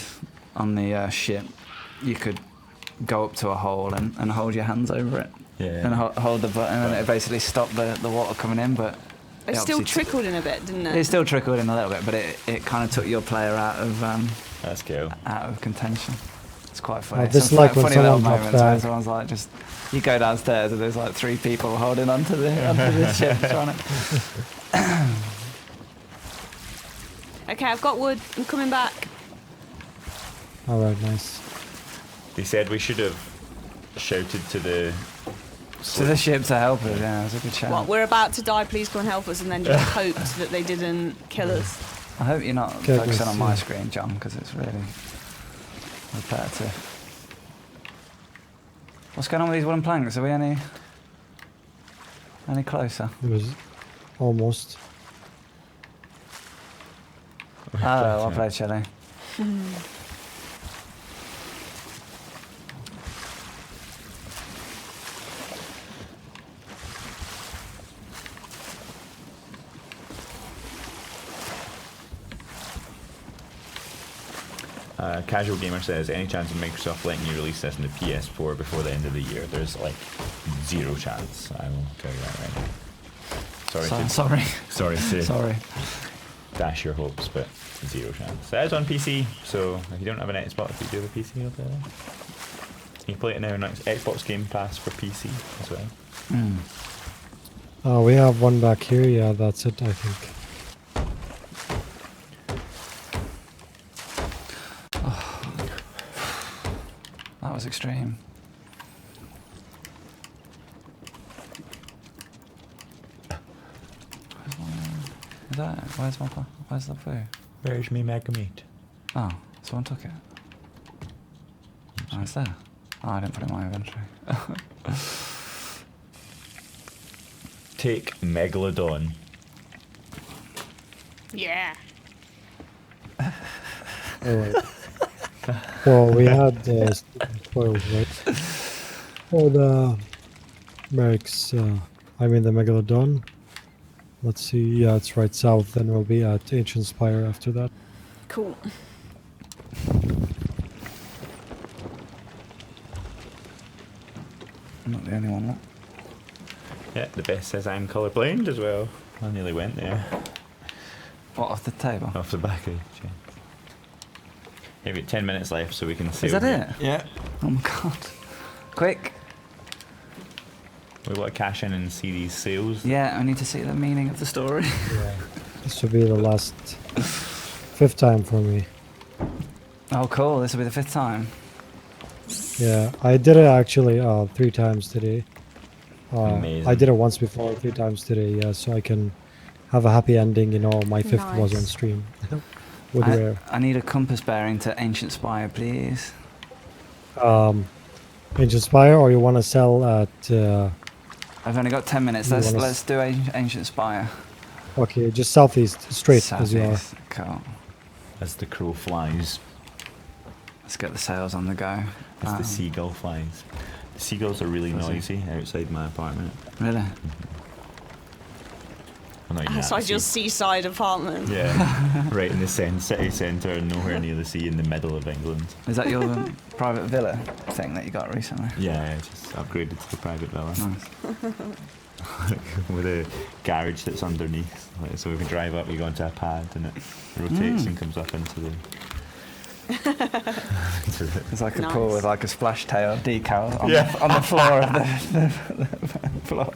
on the ship, you could go up to a hole and hold your hands over it Yeah. and hold the button, and it basically stopped the water coming in. But It still obviously trickled in a bit, didn't it? it still trickled in a little bit, but it kind of took your player out of Let's go. contention. It's quite funny. this is Some like when funny little someone drops moments where down. someone's like, just you go downstairs and there's like 3 people holding onto the ship trying to. Okay, I've got wood. I'm coming back. All right, nice. They said we should have shouted to the. To the ship to help us, yeah, it was a good shout. What, we're about to die, please come and help us, and then just hoped that they didn't kill us. I hope you're not Goodness, focusing on my yeah. screen, John, because it's really repetitive. What's going on with these wooden planks? Are we any closer? It was almost. Oh, well played, Shelley. Casual Gamer says, any chance of Microsoft letting you release this in the PS4 before the end of the year? There's like 0 chance. I will tell you that right now. Sorry to Sorry. dash your hopes, but 0 chance. It is on PC, so if you don't have an Xbox, you do have a PC out there. You can play it now on Xbox Game Pass for PC as well. We have one back here. Yeah, that's it, I think. That was extreme. Where's the food? Where's me Mega Meat? Oh, someone took it. Oh, it's there. Oh, I didn't put it in my inventory. Take Megalodon. Yeah. All right. Well, we had spoils, right? For the Merrick's, I mean the Megalodon. Let's see, yeah, it's right south, then we'll be at Ancient Spire after that. Cool. I'm not the only one. What? Yeah, the best says I'm colourblind as well. I nearly went there. What, off the table? Off the back of the chain. Yeah, we've got 10 minutes left, so we can see. Is that it? Yeah. Oh my god. Quick. We want to cash in and see these sales. Yeah, I need to see the meaning of the story. Yeah. This will be the last 5th time for me. Oh, cool. This will be the 5th time. Yeah, I did it actually 3 times today. Amazing. I did it once before, 3 times today, yeah, so I can have a happy ending, you know, my 5th was on Nice. stream. With Rare. I need a compass bearing to Ancient Spire, please. Ancient Spire, or you want to sell at... I've only got 10 minutes. You Let's wanna let's do Ancient Spire. okay, just southeast, straight as you are. Southeast. Cool. As the crow flies, Let's get the sails on the go. as the seagull flies. The seagulls are really Fuzzy. noisy outside my apartment. Really? Well, not even at the Outside your sea. seaside apartment. Yeah, right in the city centre, nowhere near the sea, in the middle of England. Is that your private villa thing that you got recently? Yeah, I just upgraded to the private villa. Nice. With a garage that's underneath. Like, so we can drive up, you go into a pad and it rotates and comes up into the... It's like a Nice. pool with like a splash tail decal on, Yeah. on the floor of the floor.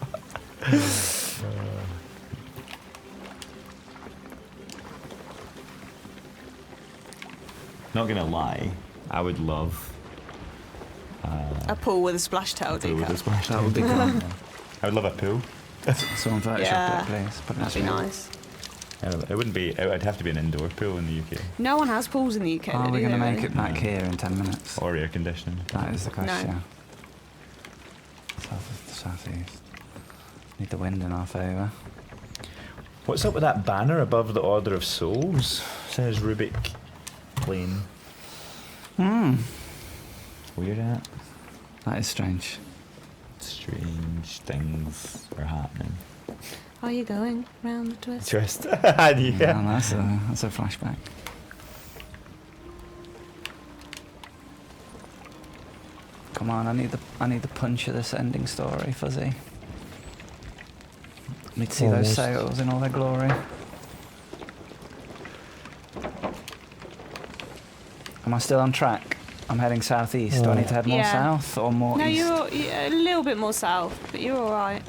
Not gonna lie, I would love A pool with a splash tail a pool with a decal. splash That down. would be cool. I would love a pool. Someone Photoshop Yeah. it, please. Put it on That'd be screen. nice. It wouldn't be. It'd have to be an indoor pool in the UK, No one has pools in the UK. Are though, we do going to they, make really? it back No. here in 10 minutes? or air conditioning. That is the question. No. Southeast. Need the wind in our favour. What's up with that banner above the Order of Souls? Says Rubik Plane. Weird at. That is strange. Strange things are happening. Are you going round the twist? Twist. Yeah, Yeah. that's a flashback. Come on, I need the punch of this ending story, Fuzzy. Need to see those Almost. sails in all their glory. Am I still on track? I'm heading southeast. Do I need to head more Yeah. south or more No, east? you're a little bit more south, but you're all right.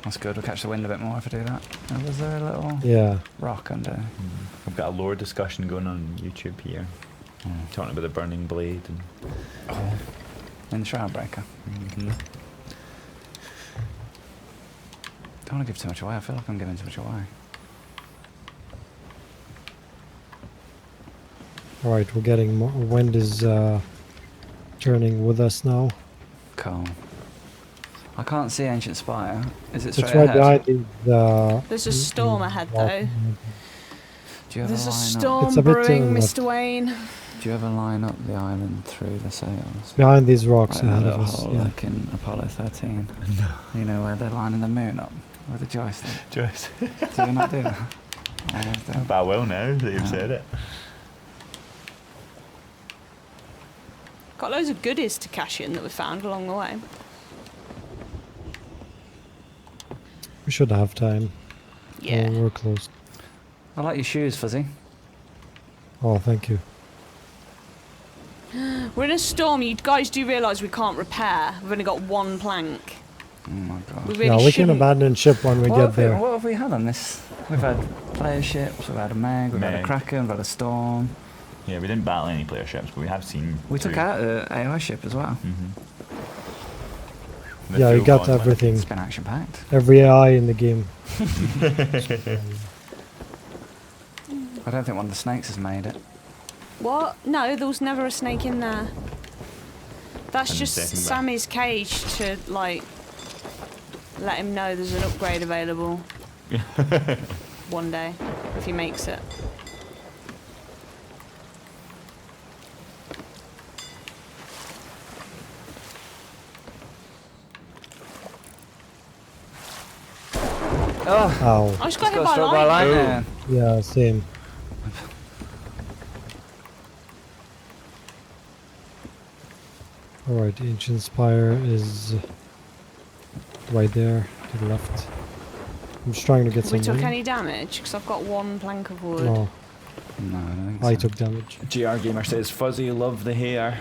That's good. We'll catch the wind a bit more if I do that. Oh, was there a little Yeah. rock under? I've got a lore discussion going on YouTube here, talking about the burning blade and. Oh. In the shroud breaker. Don't want to give too much away. I feel like I'm giving too much away. All right, we're getting more. Wind is turning with us now. Cool. I can't see Ancient Spire. Is it It's straight right ahead? behind the. There's a storm ahead, though. Do you ever There's a line up? storm It's a bit brewing, left. Mr. Wayne. Do you ever line up the island through the sails? Behind these rocks Like in a ahead little of us. hole, Yeah. like in Apollo 13. You know where they're lining the moon up with a joystick. Just. Do you not do that? I always do. But I will now that you've Yeah. said it. Got loads of goodies to cash in that we found along the way. We should have time. Yeah. Oh, we're close. I like your shoes, Fuzzy. Oh, thank you. We're in a storm. You guys do realise we can't repair. We've only got one plank. Oh my god. We really Yeah, we can shouldn't. abandon ship when we get there. What have we had on this? We've had player ships, we've had a Meg, we've had a Meg. Kraken, we've had a Storm. Yeah, we didn't battle any player ships, but we have seen. We took two. out the AI ship as well. The Yeah, you full got bond one. everything. It's been action packed. Every eye in the game. I don't think one of the snakes has made it. What? No, there was never a snake in there. That's And the just second one. Sammy's cage to, like, let him know there's an upgrade available. One day, if he makes it. Oh! Ow. I just got hit Got by struck by lightning. lightning. Yeah, same. Alright, Ancient Spire is right there to the left. I'm just trying to get We some took wind. any damage? Because I've got one plank of wood. No, No, I don't think I so. took damage. GR Gamer says, Fuzzy, love the hair.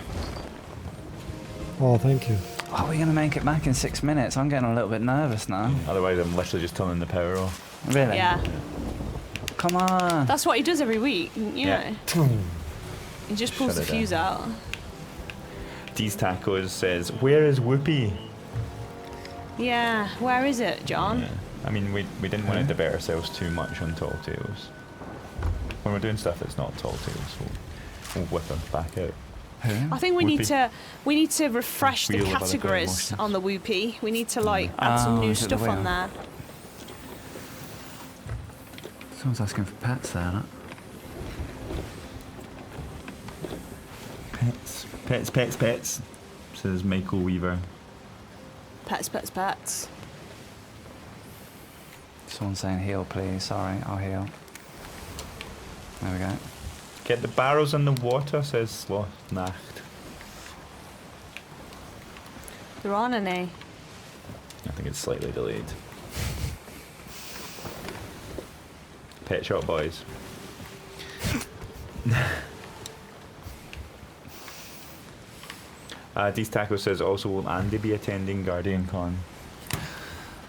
Oh, thank you. Oh, we're going to make it back in 6 minutes. I'm getting a little bit nervous now. Otherwise, I'm literally just turning the power off. Really? Yeah, Come on. that's what he does every week, you Yeah. know. He just pulls Shut the it fuse out. D's Tacos says, where is Whoopi? Yeah, where is it, John? Yeah. I mean, we didn't want to divert ourselves too much on Tall Tales. When we're doing stuff that's not Tall Tales, we'll whip them back out. I think we need Whoopee. to refresh the Wheel of other categories emotions. on the Whoopee. We need to like add some Oh, new is it the stuff on wheel? there. Someone's asking for pets there, look. Pets. Pets, pets, pets, says Michael Weaver. Pets, pets, pets. Someone's saying heal, please. Sorry, I'll heal. There we go. Get the barrels in the water, says Slothnacht. There aren't any. I think it's slightly delayed. Pet Shop Boys. Deez Taco says, also will Andy be attending Guardian Con?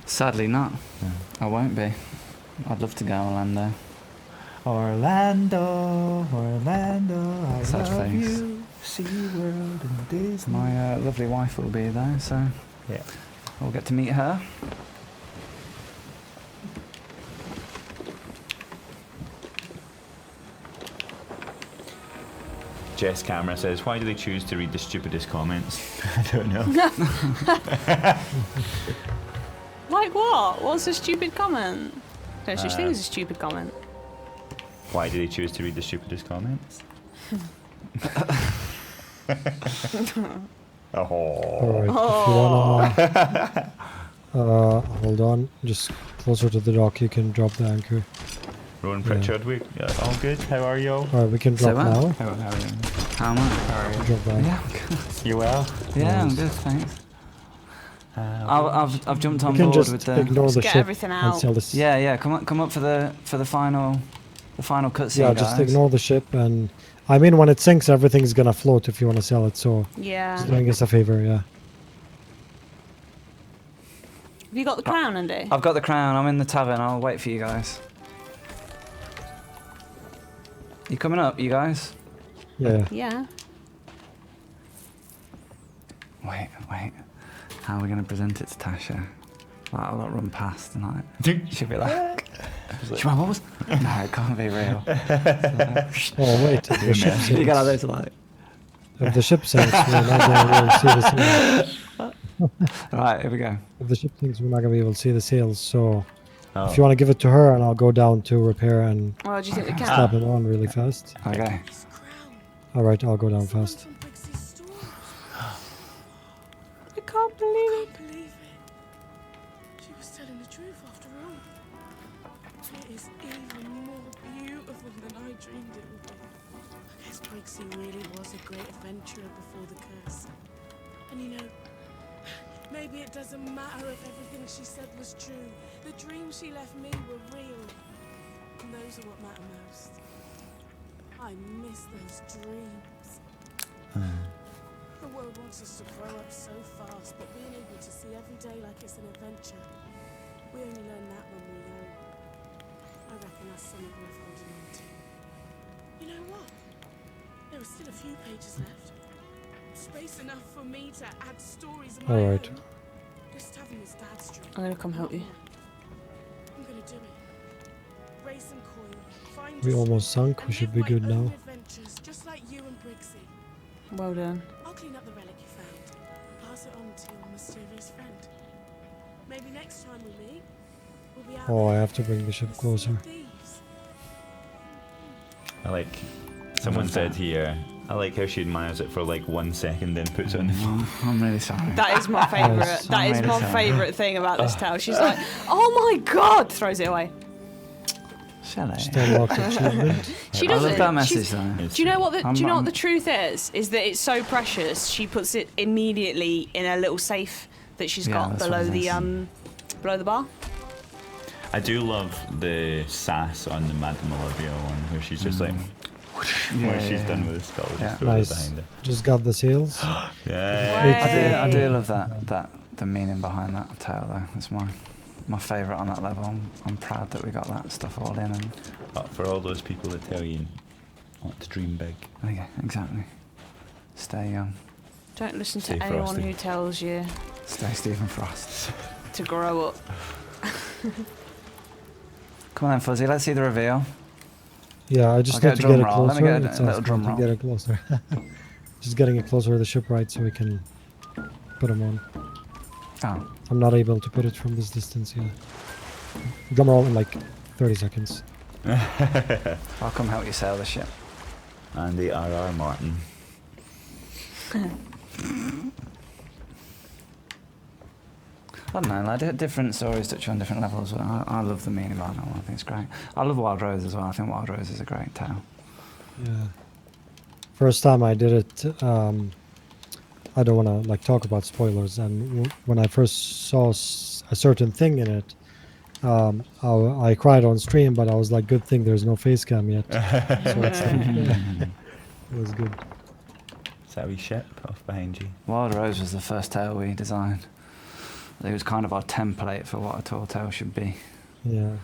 Sadly not. Yeah. I won't be. I'd love to go, Orlando. Orlando, I Sad love face. you. SeaWorld and Disney. My lovely wife will be there, so Yeah. we'll get to meet her. Jess Camera says, why do they choose to read the stupidest comments? I don't know. Like what? What's a stupid comment? No such thing as a stupid comment. Why do they choose to read the stupidest comments? Oh. Alright, if you wanna hold on, just closer to the dock you can drop the anchor. Rowan Pritchard, we all good? How are you all? Alright, we can drop So now. How am I? How are you? Drop down. Yeah, I'm good. You well? Yeah, I'm good, thanks. I've jumped on You can board just with the. ignore Just the get ship everything and out. sell this. Yeah, come up for the final cutscene. Yeah, guys. just ignore the ship, and I mean when it sinks, everything's gonna float if you want to sell it. So Yeah. just doing us a favor, yeah. Have you got the crown, Andy? I've got the crown. I'm in the tavern. I'll wait for you guys. You coming up, you guys? Yeah. Yeah. Wait. How are we going to present it to Tasha? Like, I'll not run past tonight. She'll be like, "Shema, what was?" No, it can't be real. Oh wait, if the ship You got sinks, those like. if the ship sinks, we're not gonna be able to see the sails. Right, here we go. If the ship sinks, we're not gonna be able to see the sails. So Oh. if you want to give it to her, and I'll go down to repair and Well, do you think we can? slap it on really fast. Okay. This crown. All right, I'll go down Someone fast. from Brixie's store. I can't believe it. Can't believe it. She was telling the truth after all. It is even more beautiful than I dreamed it would be. I guess Brixie really was a great adventurer before the curse. And you know, maybe it doesn't matter if everything she said was true. The dreams she left me were real. And those are what matter most. I miss those dreams. The world wants us to grow up so fast, but being able to see every day like it's an adventure, we only learn that when we're young. I reckon that's something worth holding on to. You know what? There are still a few pages left. Space enough for me to add stories of my All right. own. This tavern is Dad's dream. I'm gonna come help you. I'm gonna do it. Raise some coin, find We a almost sword, sunk. and We should live be my good own now. adventures, just like you and Brixie. Well done. I'll clean up the relic you found and pass it on to your mysterious friend. Maybe next time we meet, we'll be out Oh, I there have to bring the ship with some closer. thieves. I like, someone said here, I like how she admires it for like 1 second, then puts it on the phone. I'm really sorry. That is my favourite. Yes. That is I'm my really sorry. favourite thing about this tale. She's like, "Oh my god!" Throws it away. Shall I? Just unlocked achievement. She I doesn't. love that message She's- though. Do you know what the I'm- Do you know what I'm- the truth is? Is that it's so precious. She puts it immediately in a little safe that she's Yeah, got that's below what it the is. below the bar. I do love the sass on the Madame Olivia one, where she's just like, where she's done with the skull, Yeah. just throws it Nice. behind her. Just got the sails. Yeah. I do love the meaning behind that tale though. It's my favourite on that level. I'm proud that we got that stuff all in and But for all those people that tell you not to dream big. yeah, exactly. Stay young. Don't listen to Stay anyone frosty. who tells you Stay Stephen Frost. to grow up. Come on then, Fuzzy, let's see the reveal. Yeah, I just I'll get need a to drum get it roll. Let closer. me get a It's little asking drum me to roll. get it closer. Just getting it closer to the shipwright so we can put them on. Oh, I'm not able to put it from this distance yet. Drum roll in like 30 seconds. I'll come help you sail the ship. Andy R.R. Martin. I don't know, like different stories touch on different levels. I love the meaning behind that one. I think it's great. I love Wild Rose as well. I think Wild Rose is a great tale. Yeah. First time I did it, I don't want to like talk about spoilers. And when I first saw a certain thing in it, I cried on stream, but I was like, good thing there's no face cam yet. So it's like, it was good. Is that a wee ship off behind you? Wild Rose was the first tale we designed. It was kind of our template for what a tall tale should be. Yeah.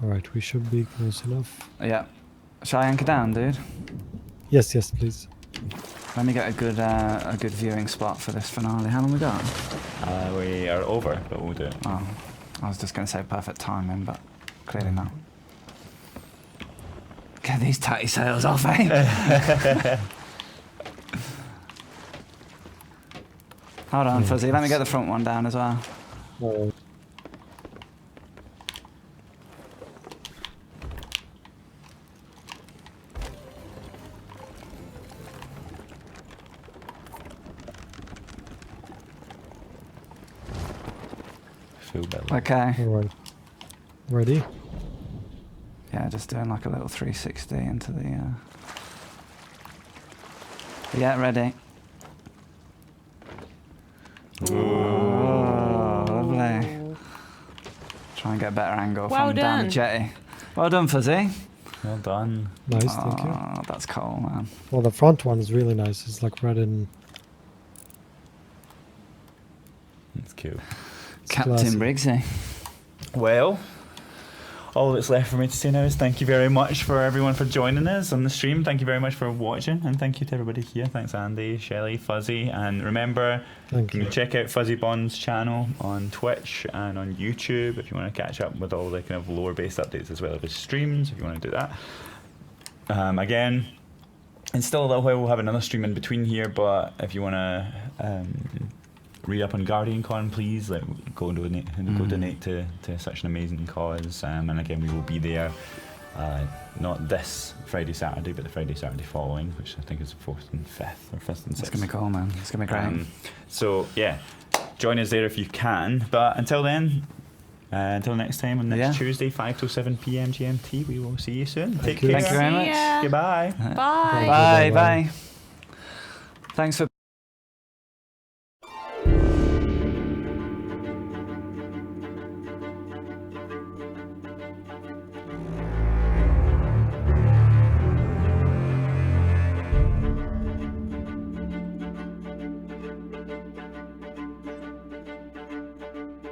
All right, we should be close enough. Yeah. Shall I anchor down, dude? Yes, yes, please. Let me get a good viewing spot for this finale. How long we got? We are over, but we'll do it. Oh, I was just going to say perfect timing, but clearly not. Get these tatty sails off, eh? Hold on, Fuzzy. Let me get the front one down as well. All right. Feel better. Okay. All right. Ready? Yeah, just doing like a little 360 into the... Yeah, ready. Oh, lovely. Try and get a better angle Well from down the done. jetty. Well done, Fuzzy. Well done. Nice, thank you. Oh, that's cool, man. Well, the front one is really nice. It's like red and That's cute. it's Captain classy. Briggsy. Well, all that's left for me to say now is thank you very much for everyone for joining us on the stream. Thank you very much for watching, and thank you to everybody here. Thanks, Andy, Shelley, Fuzzy, and remember, Thank you you. can check out Fuzzy Bond's channel on Twitch and on YouTube if you want to catch up with all the kind of lore-based updates as well as his streams, if you want to do that. Again, in still a little while we'll have another stream in between here, but if you want to read up on Guardian Con, please go donate to such an amazing cause. And again, we will be there, not this Friday, Saturday, but the Friday, Saturday following, which I think is the 4th and 5th, or 5th and 6th. It's going to be cool, man. It's going to be great. So yeah, join us there if you can. But until then, until next time on next Tuesday, 5 till 7 p.m. GMT, we will see you soon. Take care. Thank you very much. See ya. Goodbye. Bye. Bye, bye. Thanks for